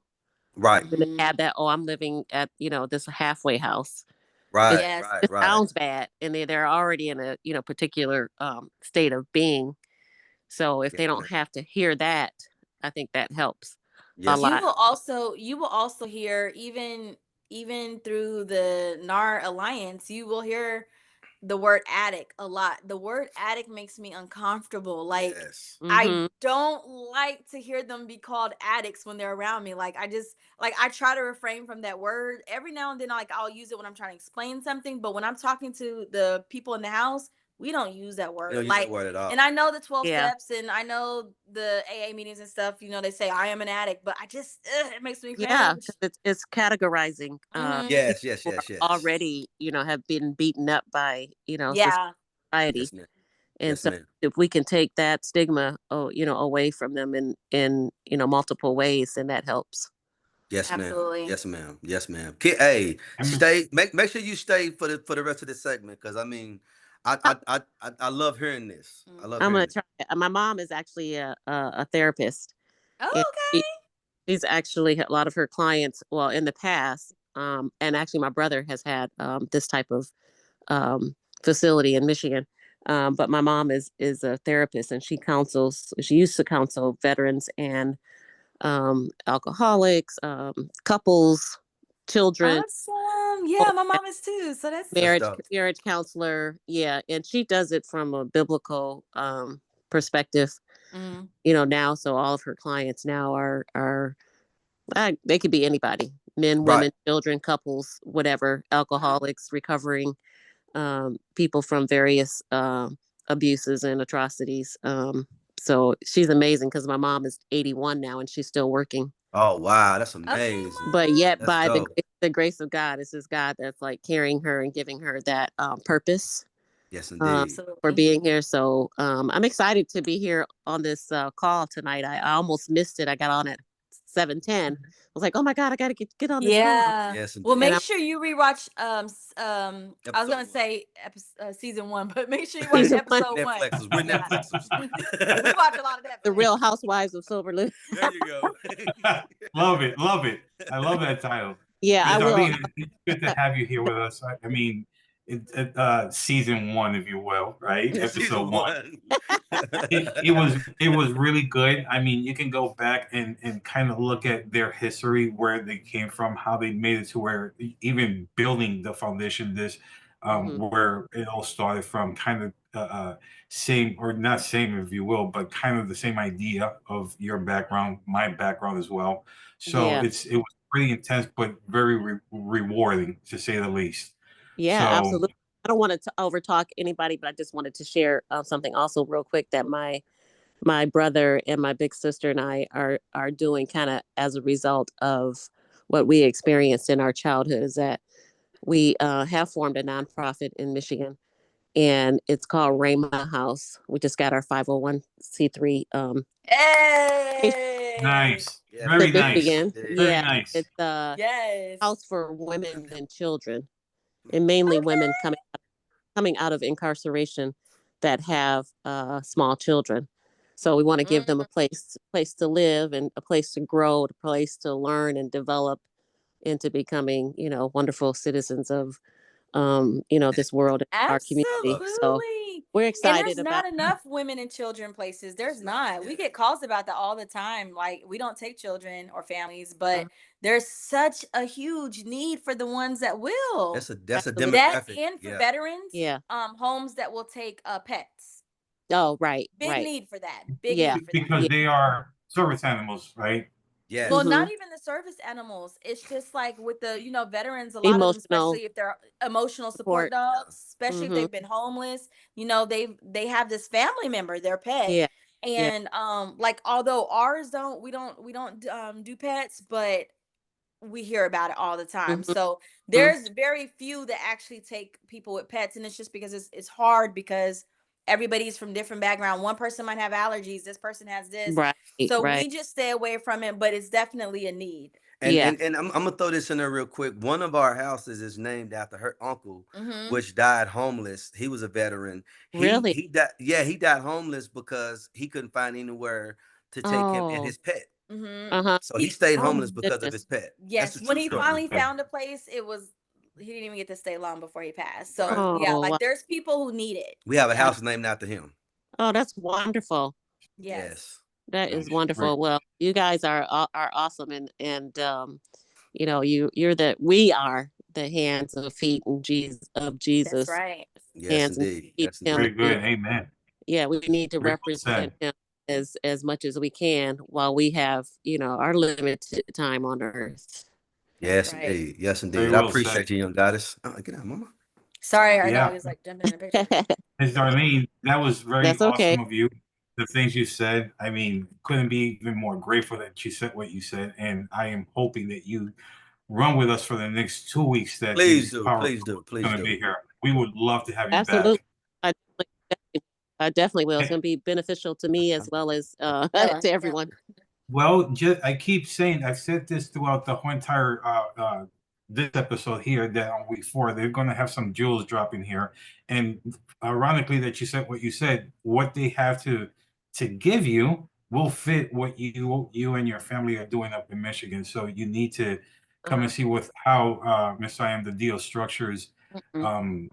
Right, When they add that, oh, I'm living at, this halfway house. It, right, Yes. right, it right. sounds bad, and they're already in a, particular state of being. So if Yeah, they don't have to hear that, I think that helps a yes, You lot. ma'am. will also hear even through the NAR alliance, you will hear the word addict a lot. The word addict makes me uncomfortable. Like Yes. I Mm-hmm. don't like to hear them be called addicts when they're around me. Like I try to refrain from that word. Every now and then I'll use it when I'm trying to explain something, but when I'm talking to the people in the house, we don't use that word. You don't use Like, that word at all. and I know the 12 Yeah. steps, and I know the AA meetings and stuff. You know, they say I am an addict, but I just it makes me Yeah, cringe. 'cause it's categorizing Mhm. Yes, people yes, who are yes, yes. already, have been beaten up by, Yeah. society. Yes, ma'am. And Yes, so ma'am. if we can take that stigma, away from them in multiple ways, then that helps. Yes, ma'am. Absolutely. Yes, ma'am. Yes, ma'am. Hey, I mean, stay. Make sure you stay for the rest of this segment, because I mean, I love hearing this. I love I'm hearing gonna this. try. My mom is actually a therapist, Oh, and okay. she's actually a lot of her clients. Well, in the past, and actually, my brother has had this type of um, facility in Michigan. But my mom is a therapist, and she counsels. She used to counsel veterans and alcoholics, couples, children, Awesome. Yeah, my mom is too. So that's That's marriage dope. marriage counselor. Yeah, and she does it from a biblical perspective. Mhm. Now, so all of her clients now are they could be anybody, men, Right. women, children, couples, whatever, alcoholics, recovering people from various abuses and atrocities. So she's amazing because my mom is 81 now and she's still working. Oh wow, that's Okay, amazing. But mom. yet, That's by dope. the grace of God, it's this God that's like carrying her and giving her that purpose Yes, indeed. for Absolutely. being here. So I'm excited to be here on this call tonight. I almost missed it. I got on at 7:10. I was like, oh my God, I got to get on this call. Yeah. Yes, Well, indeed. And make I'm sure you rewatch I was Episode gonna one. say season 1, but make sure you watch season one, episode 1. Netflixers. We're Yeah. Netflixers. We watch a lot of The Netflix. Real Housewives of Silver Lake. There you go. love it, love it. I love that title. Yeah, I Miss will. Darlene, it's good to have you here with us. I mean, season 1, if you will, right? Episode Season 1. one. It was really good. I mean, you can go back and kind of look at their history, where they came from, how they made it to where, even building the foundation, Mhm. where it all started from, kind of same, or not same, if you will, but kind of the same idea of your background, my background as well. So Yeah. it was pretty intense, but very rewarding, to say the least. Yeah, So absolutely. I don't want to overtalk anybody, but I just wanted to share something also real quick that my brother and my big sister and I are doing kind of as a result of what we experienced in our childhood, is that we have formed a nonprofit in Michigan, and it's called Rhema House. We just got our 501c3 Hey. nice, Yeah, to very nice, Michigan. yeah. very Yeah, nice. it's a Yes. house for women and children, and mainly women coming out of incarceration that have small children. So we want to give them a place to live and a place to grow, a place to learn and develop into becoming, wonderful citizens of, this world, and our I community. love it. So Absolutely. we're And excited there's not about. enough women and children places. There's It's not. not. We Yeah. get calls about that all the time. Like, we don't take children or families, but Uh, there's such a huge need for the ones that will. That's a Absolutely. That, demographic. and for Yeah. veterans, Yeah. homes that will take pets. Oh, right. Big need for that. Big Yeah. need for that. Because Yeah. they are service animals, right? Yes. Well, not Hmm. even the service animals. It's just like with the, veterans, a lot of them, Emotional especially if they're emotional support support. Yeah. dogs, especially if Hmm. they've been homeless, they have this family member, their pet. Yeah. Yeah. And like, although ours don't we don't do pets, but we hear about it all the time. Hmm. So there's very few that actually take people with pets, and it's just because it's hard, because everybody's from different background. One person might have allergies, this person has this. Right. So Right. we just stay away from it, but it's definitely a need. And Yeah. and and I'm gonna throw this in there real quick. One of our houses is named after her uncle, Mhm. which died homeless. He was a veteran. He Really. he died. Yeah, he died homeless because he couldn't find anywhere to take him and Oh. his pet. Mhm. Uh-huh. So he stayed Oh my homeless because of his goodness. pet. That's Yes, a when true he story. finally found a place, he didn't even get to stay long before he passed. Right. So, yeah, Oh, like, wow. there's people who need it. We have a Yeah. house named after him. Oh, that's wonderful. Yes. Yes. That is Nice, great. wonderful. Well, you guys are awesome, and we are the hands and feet and That's Jesus, right. Yes, hands and indeed. feet Yes, of him. Very indeed. good. Amen. Yeah, we need to Very well represent said. him as much as we can while we have, our limited time on earth. That's Yes, right. indeed. Yes, Very indeed. I well said. appreciate you, young goddess. Get out, mama. Sorry, our Yeah. dog is like jumping in the picture. Ms. Darlene, that was very That's okay. awesome of you. The things you said, I mean, couldn't be even more grateful that you said what you said. And I am hoping that you run with us for the next 2 weeks that Please the do, power please do, please going to do. be here. We would love to have you Absolutely. back. I definitely will. It's going to be beneficial to me as well as Yeah. to everyone. Well, just I keep saying I've said this throughout the whole entire this episode here that on week 4 they're going to have some jewels dropping here, and ironically that you said what you said, what they have to give you will fit what you and your family are doing up in Michigan. So you need to come and see with how Miss I am the deal structures um,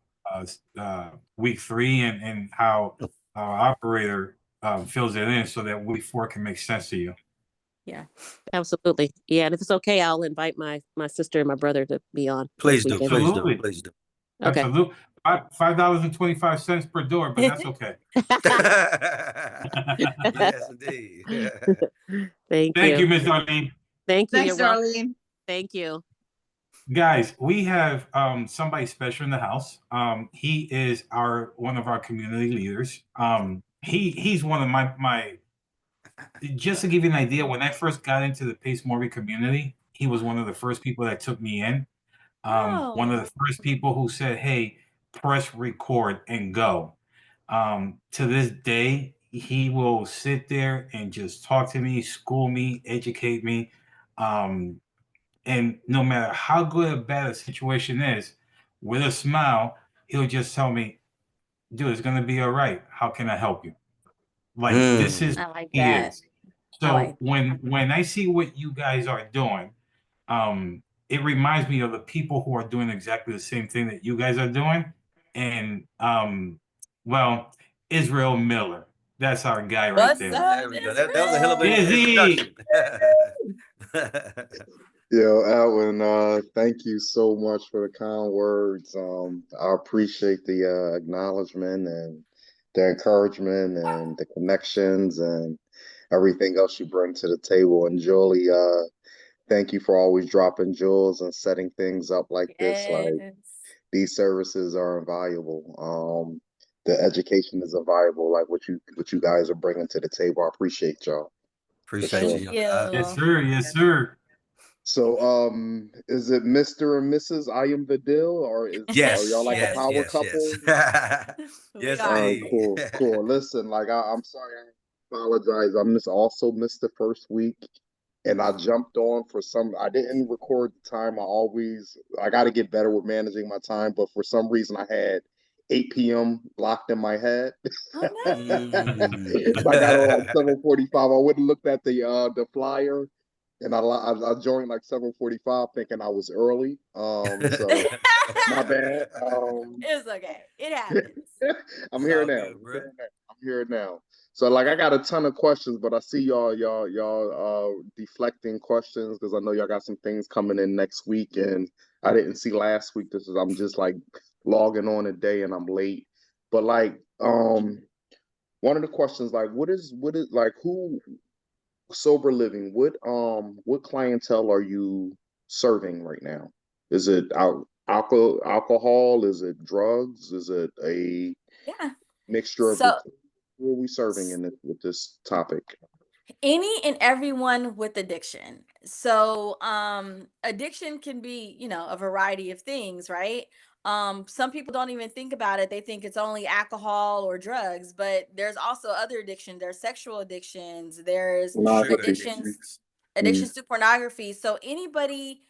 week 3 and how our operator fills it in so that week 4 can make sense to you. Yeah. Absolutely. Yeah. And if it's okay, I'll invite my sister and my brother to be on. Please this do, weekend. please do, Absolutely. please do. Okay. Absolutely. $5.25 per door, but that's okay. Yes, indeed. Thank Thank you, you. Ms. Darlene. Thank you. Thanks, You're welcome. Darlene. Thank you. Guys, we have somebody special in the house. He is one of our community leaders. He's one of my just to give you an idea, when I first got into the Pace Morby community, he was one of the first people that took me in. One of the first people who said, "Hey, press record and go." To this day, he will sit there and just talk to me, school me, educate me. And no matter how good or bad a situation is, with a smile, he'll just tell me, "Dude, it's gonna be all right. How can I help you?" Like this is I like he that. is. So when I see what you guys are doing, it reminds me of the people who are doing exactly the same thing that you guys are doing. And well, Israel Miller, that's our guy right What's there. up? There we go. That was a hell of an Izzy! introduction. Yo, Alwin, thank you so much for the kind words. I appreciate the acknowledgement and the encouragement and the connections and everything else you bring to the table. And Julie, thank you for always dropping jewels and setting things up like this. Like Yes. these services are invaluable. The education is invaluable, like what you guys are bringing to the table. I appreciate y'all. Appreciate sure. you. Yes, sir. Yes, sir. So, is it Mr. and Mrs. I am the deal, or are Yes, y'all like a yes, power yes, couple? yes. We Yes, are. indeed. Cool. Listen, like I'm sorry, I apologize. I also missed the first week, and I jumped on for some. I didn't record the time. I got to get better with managing my time, but for some reason, I had 8 p.m. locked in my head. Oh, So I got on like 7:45. I went and looked at the flyer. And I joined like 7:45 thinking I was early. So my bad. It's okay. It happens. I'm It's here all now. good, bro. I'm here now. So like I got a ton of questions, but I see y'all deflecting questions because I know y'all got some things coming in next week, and I didn't see last week. I'm just like logging on today and I'm late. But like one of the questions like what is like who sober living, what clientele are you serving right now? Is it alcohol? Is it drugs? Is it a Yeah. mixture of the So two? Who are we serving in this, with this topic? any and everyone with addiction. So addiction can be, a variety of things, right? Some people don't even think about it. They think it's only alcohol or drugs, but there's also other addiction. There's sexual addictions, there's Pornography. addictions to pornography. So anybody,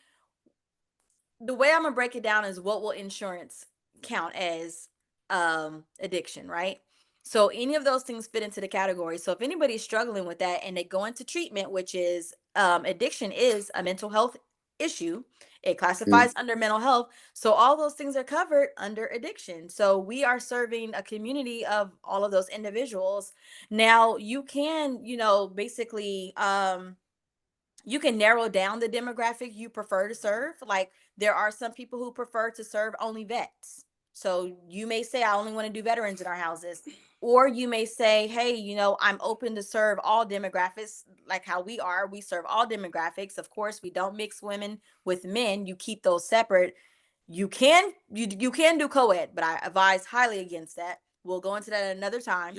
the way I'm gonna break it down is what will insurance count as addiction, right? So any of those things fit into the category. So if anybody's struggling with that and they go into treatment, which is addiction is a mental health issue, it classifies under mental health. So all those things are covered under addiction. So we are serving a community of all of those individuals. Now you can, basically you can narrow down the demographic you prefer to serve. Like there are some people who prefer to serve only vets. So you may say, I only want to do veterans in our houses. Or you may say, hey, I'm open to serve all demographics, like how we are. We serve all demographics. Of course, we don't mix women with men. You keep those separate. You can do co-ed, but I advise highly against that. We'll go into that another time.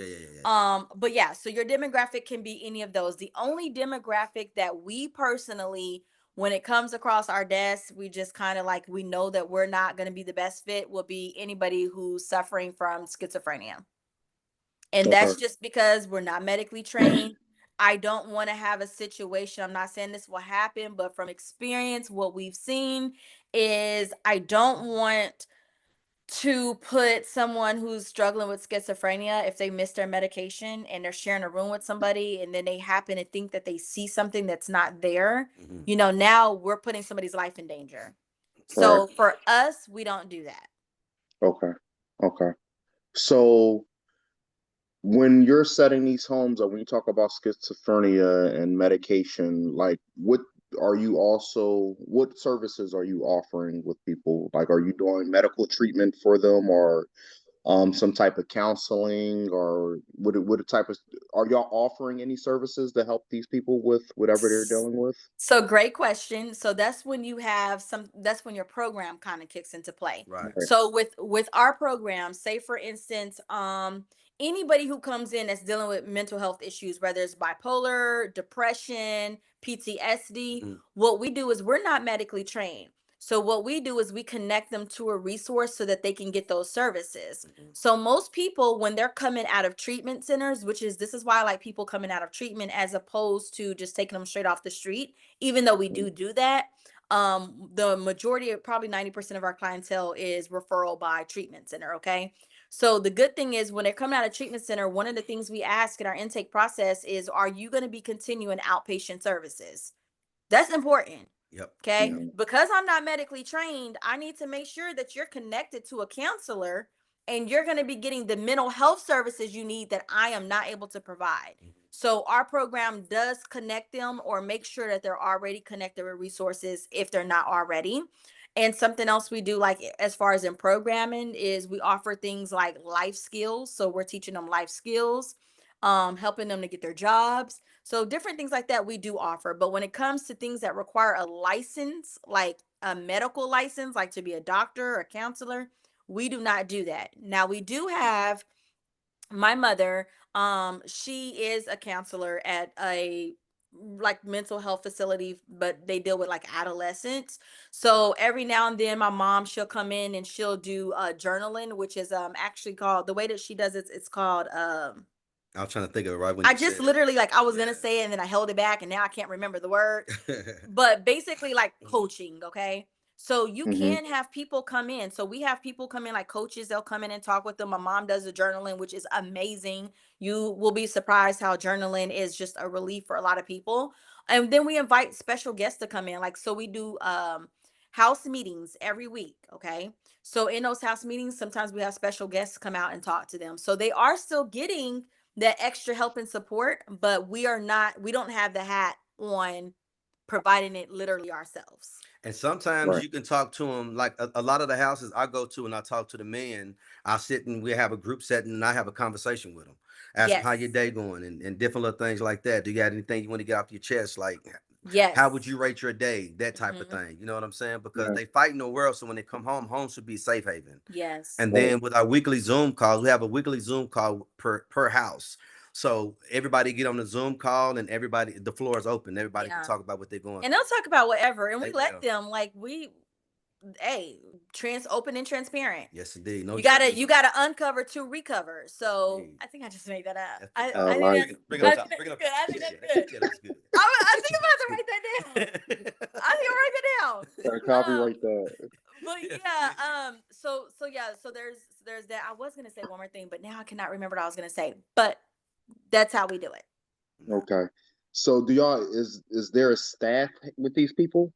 But yeah, so your demographic can be any of those. The only demographic that we personally, when it comes across our desk, we just kind of like, we know that we're not going to be the best fit, will be anybody who's suffering from schizophrenia. And that's just because we're not medically trained. I don't want to have a situation, I'm not saying this will happen, but from experience, what we've seen is I don't want to put someone who's struggling with schizophrenia, if they miss their medication and they're sharing a room with somebody and then they happen to think that they see something that's not there, you know, now we're putting somebody's life in danger. So for us, we don't do that. Okay. So when you're setting these homes up, when you talk about schizophrenia and medication, like what services are you offering with people? Like, are you doing medical treatment for them, or some type of counseling, or what type of, are y'all offering any services to help these people with whatever they're dealing with? So great question. So that's when you have that's when your program kind of kicks into play. So with our program, say for instance, anybody who comes in that's dealing with mental health issues, whether it's bipolar, depression, PTSD, what we do is we're not medically trained. So what we do is we connect them to a resource so that they can get those services. So most people, when they're coming out of treatment centers, this is why I like people coming out of treatment as opposed to just taking them straight off the street, even though we do that. The majority of probably 90% of our clientele is referral by treatment center. Okay. So the good thing is when they're coming out of treatment center, one of the things we ask in our intake process is, are you going to be continuing outpatient services? That's important. Okay. Because I'm not medically trained, I need to make sure that you're connected to a counselor and you're going to be getting the mental health services you need that I am not able to provide. So our program does connect them or make sure that they're already connected with resources if they're not already. And something else we do, like as far as in programming, is we offer things like life skills. So we're teaching them life skills, helping them to get their jobs. So different things like that we do offer. But when it comes to things that require a license, like a medical license, like to be a doctor or a counselor, we do not do that. Now we do have my mother, she is a counselor at a like mental health facility, but they deal with like adolescents. So every now and then my mom, she'll come in and she'll do journaling, which is actually called, the way that she does it, it's called I was trying to think of it right when I you just said literally like I was gonna say it and then I held it back and now I can't remember the word. But basically like coaching, okay? So you can have people come in. So we have people come in like coaches, they'll come in and talk with them. My mom does the journaling, which is amazing. You will be surprised how journaling is just a relief for a lot of people. And then we invite special guests to come in. Like, so we do house meetings every week, okay? So in those house meetings, sometimes we have special guests come out and talk to them. So they are still getting that extra help and support, but we don't have the hat on providing it literally ourselves. And sometimes you can talk to them, like a lot of the houses I go to and I talk to the men, I sit and we have a group setting and I have a conversation with them. Ask them how your day going and different little things like that. Do you got anything you want to get off your chest? Like, how would you rate your day? That type of thing. You know what I'm saying? Because they fight in the world. So when they come home should be a safe haven. And then with our weekly Zoom calls, we have a weekly Zoom call per house. So everybody get on the Zoom call and the floor is open. Everybody can talk about what they're going. And they'll talk about whatever. And we let them, like open and transparent. Yes, indeed. No, you gotta uncover to recover. So I think I just made that up. I think that's good. I think that's good. That's good. I think I'm about to write that down. I think I'll write that down. Copyright that. But yeah, so there's that. I was gonna say one more thing, but now I cannot remember what I was gonna say. But that's how we do it. Okay. So do y'all, is there a staff with these people?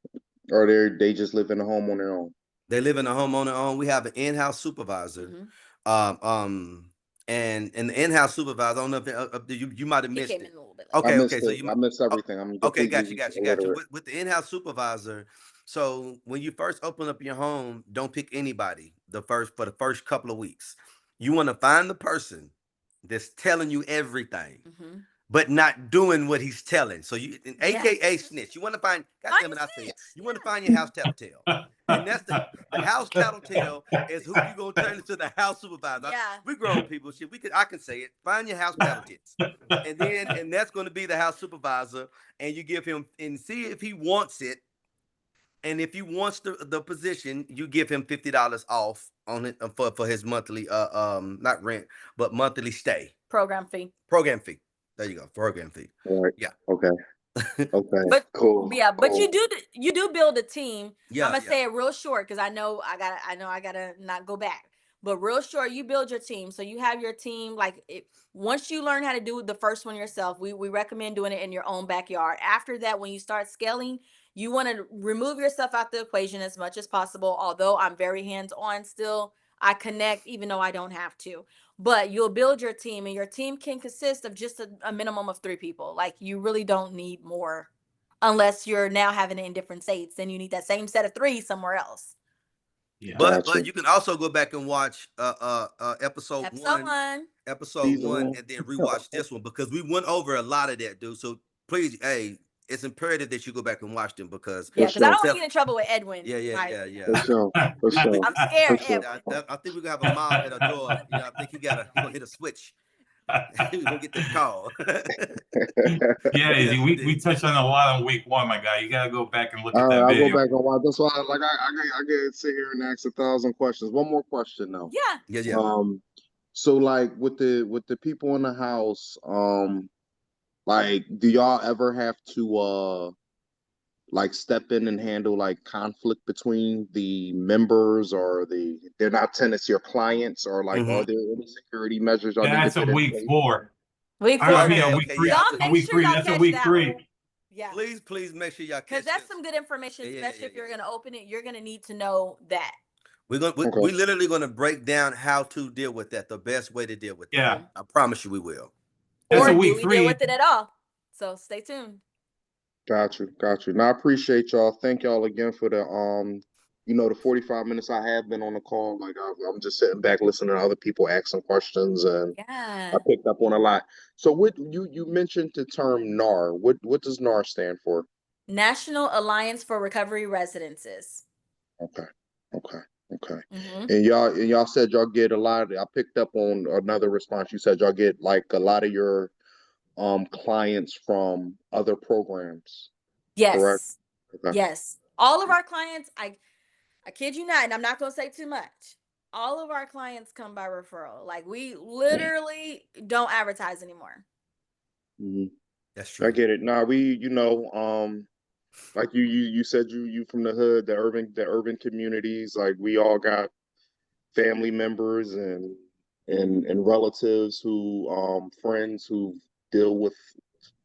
Or they just live in a home on their own? They live in a home on their own. We have an in-house supervisor. And the in-house supervisor, I don't know if you might have missed it. Okay. So I missed everything. I'm okay, got you. With the in-house supervisor, so when you first open up your home, don't pick anybody for the first couple of weeks. You want to find the person that's telling you everything. but not doing what he's telling. So you, AKA Yes. snitch. You want to find, God Find damn it, a I say it. snitch, You want to find your house tattletale. And that's the house tattletale is who you gonna turn into the house supervisor. Yeah. We grown people, shit. I can say it. Find your house tattletales. And that's gonna be the house supervisor. And you give him and see if he wants it. And if he wants the position, you give him $50 off on it for his monthly not rent, but monthly stay. Program fee. Program fee. There you go. Program fee. Right. Yeah. Okay. Okay. But Cool. yeah, but Cool. you do build a team. Yeah, I'm gonna yeah. say it real short because I know I gotta not go back. But real short, you build your team. So you have your team. Like once you learn how to do the first one yourself, we recommend doing it in your own backyard. After that, when you start scaling, you want to remove yourself out the equation as much as possible. Although I'm very hands-on still, I connect even though I don't have to. But you'll build your team, and your team can consist of just a minimum of 3 people. Like you really don't need more unless you're now having it in different states. Then you need that same set of 3 somewhere else. Yeah. But you can also go back and watch episode one, Season 1. and then rewatch this one because we went over a lot of that, dude. So please, hey, it's imperative that you go back and watch them because Yeah, because I don't want to get in trouble with Edwin. Yeah. For sure. For sure. I'm scared, For sure. Edwin. I think we're gonna have a mob at a door. You know, I think he gonna hit a switch. We're gonna get the call. Yeah, Yes, we touched on a lot on week 1, my guy. You gotta go back and look at that I'll video. go back and watch. That's why, I get sit here and ask 1,000 questions. One more question though. Yeah. So like with the people in the house, like, do y'all ever have to like step in and handle like conflict between the members, or they're not tenants, your clients, or like are there any security measures y'all need to That's a put in week place? 4. Week I 4. mean, Okay, week okay, 3. yeah. Y'all make week sure 3. y'all That's a catch week that 3. one. Yeah. Please make sure y'all catch Because that's this. some good information, Yeah, especially if you're yeah. gonna open it. You're gonna need to know that. We literally gonna break down how to deal with that, the best way to deal with that. Yeah. I promise you we will. That's Or a do week we 3. deal with it at all? So stay tuned. Got you. Now I appreciate y'all. Thank y'all again for the the 45 minutes I have been on the call. Like I'm just sitting back listening to other people ask some questions, and I Yeah. picked up on a lot. So what you mentioned the term NAR. What does NAR stand for? National Alliance for Recovery Residences. Okay. Mm-hmm. And y'all said y'all get a lot. I picked up on another response. You said y'all get like a lot of your clients from other programs. Correct? Yes. Okay. Yes. All of our clients, I kid you not, and I'm not gonna say too much. All of our clients come by referral. Like we literally don't advertise anymore. Mm-hmm. That's true. I get it. Nah, like you said, you from the hood, the urban communities. Like we all got family members and relatives who friends who deal with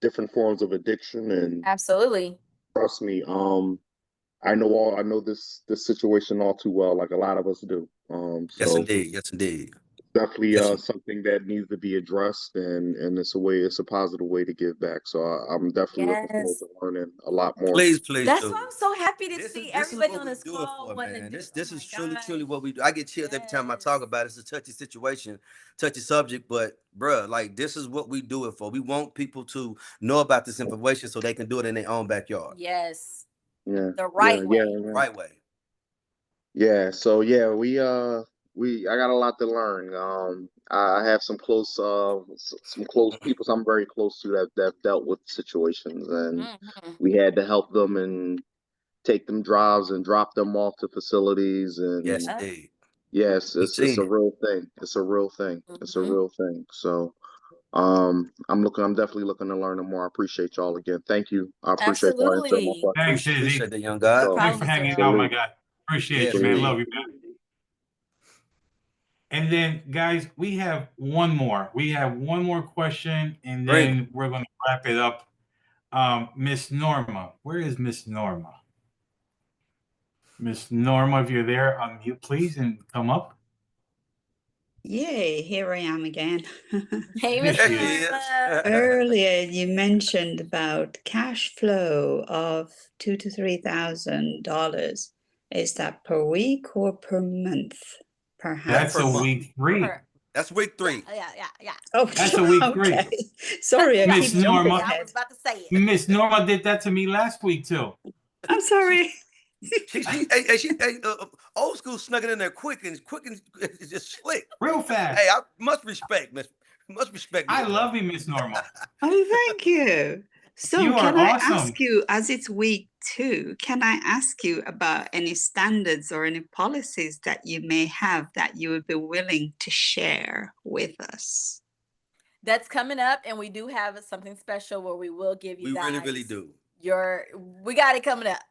different forms of addiction, and Absolutely. trust me, I know this situation all too well, like a lot of us do. Yes, So indeed. definitely Yes. something that needs to be addressed, and it's a positive way to give back. So I'm definitely looking forward Yes. to learning a lot more. Please That's do. why I'm so happy to This see is everybody what on we this do it call. for, wanna man. do- This oh is my truly gosh. what we do. I get chills every time I talk about it. It's a touchy situation, touchy subject, but bruh, like this is what we do it for. We want people to know about this information so they can do it in their own backyard. Yes. Yeah. The right way. Right way. Yeah. So yeah, I got a lot to learn. I have some close people I'm very close to that dealt with situations, and Mm-hmm. we had to help them and take them drives and drop them off to facilities, and Yes, indeed. yes, We've it's seen a it. real thing. It's a real thing. It's a Mm-hmm. real thing. So I'm definitely looking to learn more. I appreciate y'all again. Thank you. I appreciate y'all answering my Absolutely. questions. Thanks, Izzy. Appreciate that, young guy. So, Thanks for Problem, hanging sir. out, my salute. guy. Appreciate Yes, you, man. Salute. Love you, man. And then, guys, we have one more. We have one more question, and then we're going to wrap it up. Miss Norma, where is Miss Norma? Miss Norma, if you're there, unmute, please, and come up. Yay, here I am again. Hey, There Miss she is. Norma. Earlier, you mentioned about cash flow of $2,000 to $3,000. Is that per week or per month? Per That's house? a week 3. That's week 3. Yeah. Oh, That's a week 3. okay. Sorry, I Miss keep jumping Norma. I ahead. was about to say it. Miss Norma did that to me last week too. I'm sorry. Old school snuck it in there quick and just slick. Real fast. Hey, I must respect Miss. I love you, Miss Norma. Oh, thank you. So You can are I awesome. ask you, as it's week 2, can I ask you about any standards or any policies that you may have that you would be willing to share with us? That's coming up, and we do have something special where we will give you We guys really do. we got it coming up.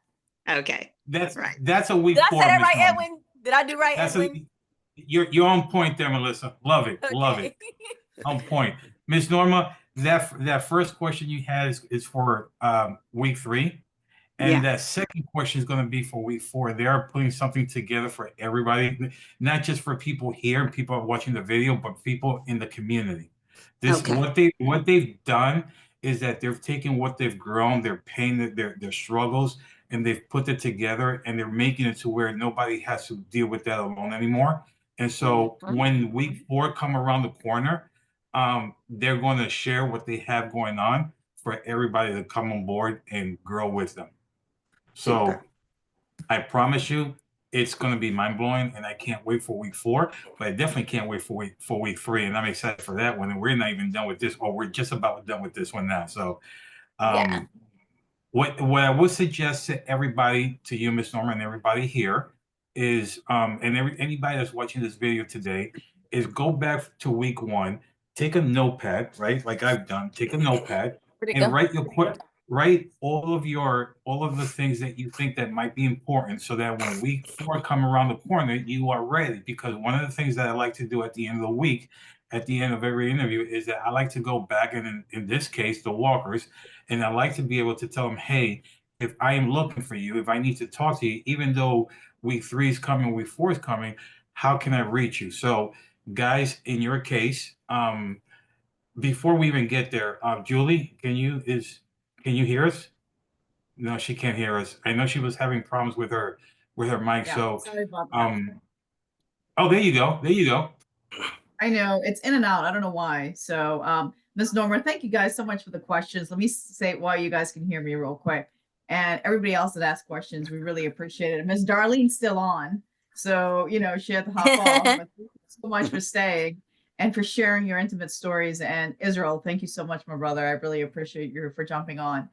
Okay. That's right. That's a week Did I 4. say that Miss right, Norma. Edwin? Did I do right, Edwin? You're on point there, Melissa. Love it. Love Okay. it. On point. Miss Norma, that first question you had is for week 3. And Yeah. that second question is going to be for week 4. They are putting something together for everybody, not just for people here and people watching the video, but people in the community. Okay. What they've done is that they've taken what they've grown, their pain, their struggles, and they've put it together, and they're making it to where nobody has to deal with that alone anymore. And so when week 4 come around the corner, they're going to share what they have going on for everybody to come on board and grow with them. So Super. I promise you, it's going to be mind blowing, and I can't wait for week 4. But I definitely can't wait for week 3, and I'm excited for that one. And we're not even done with this, or we're just about done with this one now. So, Yeah. what I would suggest to everybody, to you, Miss Norma, and everybody here, is anybody that's watching this video today, is go back to week 1, take a notepad, right? Like I've done, take a notepad and write all of the things that you think that might be important, so that when week 4 come around the corner, you are ready. Because one of the things that I like to do at the end of the week, at the end of every interview, is that I like to go back, and in this case, the Walkers, and I like to be able to tell them, hey, if I am looking for you, if I need to talk to you, even though week 3 is coming, week 4 is coming, how can I reach you? So, guys, in your case, before we even get there, Julie, can you hear us? No, she can't hear us. I know she was having problems with her mic. Yeah, So, sorry about that. oh, there you go. There you go. I know it's in and out. I don't know why. So, Ms. Norma, thank you guys so much for the questions. Let me say it while you guys can hear me real quick. And everybody else that asked questions, we really appreciate it. Ms. Darlene's still on. So, she had to hop off. But thank you so much for staying and for sharing your intimate stories. And Israel, thank you so much, my brother. I really appreciate you for jumping on.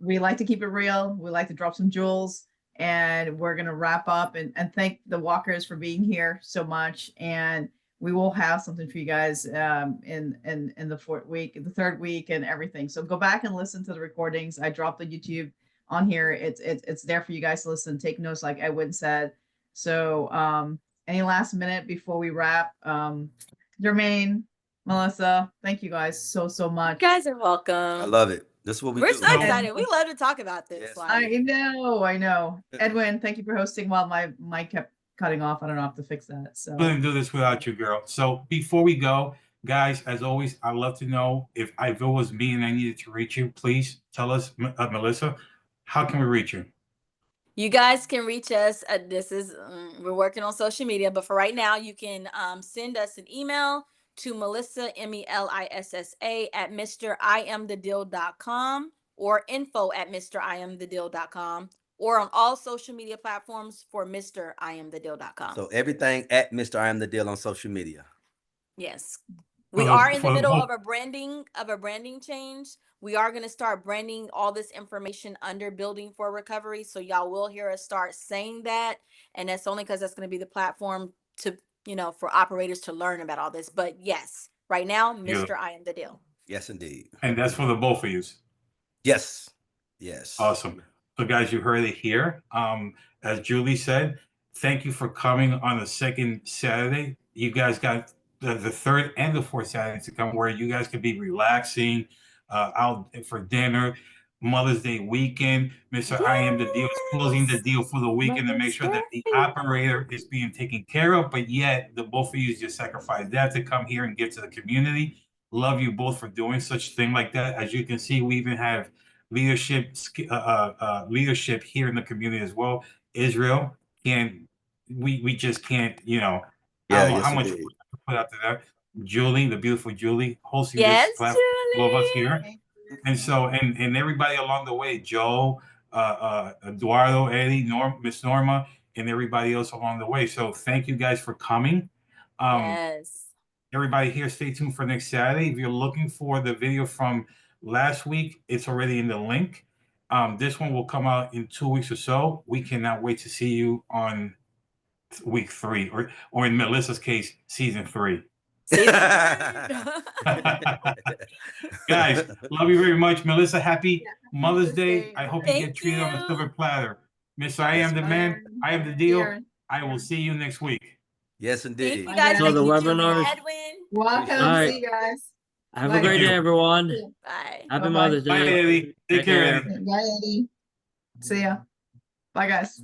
We like to keep it real. We like to drop some jewels. And we're going to wrap up and thank the Walkers for being here so much. And we will have something for you guys in the 4th week, the 3rd week, and everything. So go back and listen to the recordings. I dropped the YouTube on here. It's there for you guys to listen, take notes, like Edwin said. So any last minute before we wrap? Jermaine, Melissa, thank you guys so much. You guys are welcome. I love it. This is what we We're do. so excited. We love to talk about this. Yes. Like, I know. Edwin, thank you for hosting while my mic kept cutting off. I don't know how to fix that. So Couldn't do this without you, girl. So before we go, guys, as always, I'd love to know if it was me and I needed to reach you. Please tell us, Melissa, how can we reach you? you guys can reach us. We're working on social media, but for right now, you can send us an email to Melissa, MELISSA at MrIamTheDeal.com or info@MrIamTheDeal.com, or on all social media platforms for MrIamTheDeal.com. So everything at Mr. I Am the Deal on social media. Yes. We are in the middle of a branding change. We are going to start branding all this information under Building for Recovery. So y'all will hear us start saying that. And that's only because that's going to be the platform to, for operators to learn about all this. But yes, right now, Mr. I Am the Deal. Yes, indeed. And that's for the both of you. Yes. Yes. Awesome. So guys, you heard it here. As Julie said, thank you for coming on the second Saturday. You guys got the 3rd and the 4th Saturday to come, where you guys could be relaxing out for dinner. Mother's Day weekend. Mr. I Am the Deal is closing the deal for the weekend to make sure that the operator is being taken care of, but yet the both of you just sacrificed that to come here and give to the community. Love you both for doing such thing like that. As you can see, we even have leadership here in the community as well. Israel, we just can't, I don't know how much put out to that. Julie, the beautiful Julie, hosting Yes, this platform, all of us here. Thank you. And so, and everybody along the way, Joe, Eduardo, Eddie, Miss Norma, and everybody else along the way. So thank you guys for coming. Yes. Everybody here, stay tuned for next Saturday. If you're looking for the video from last week, it's already in the link. This one will come out in 2 weeks or so. We cannot wait to see you on week 3, or in Melissa's case, season 3. Guys, love you very much. Melissa, happy Mother's Day. I hope you get treated on a silver platter. Miss I am the man, I am the deal. Here. I will see you next week. Yes, Thank indeed. you guys. So Thank the you, Julie, webinar is- Edwin. Welcome. Alright. See you guys. Have Bye. a great Thank day, you. everyone. Bye. Happy Bye-bye. Mother's Bye, Day. Eddie. Take care, Eddie. Bye, Eddie. See ya. Bye, guys.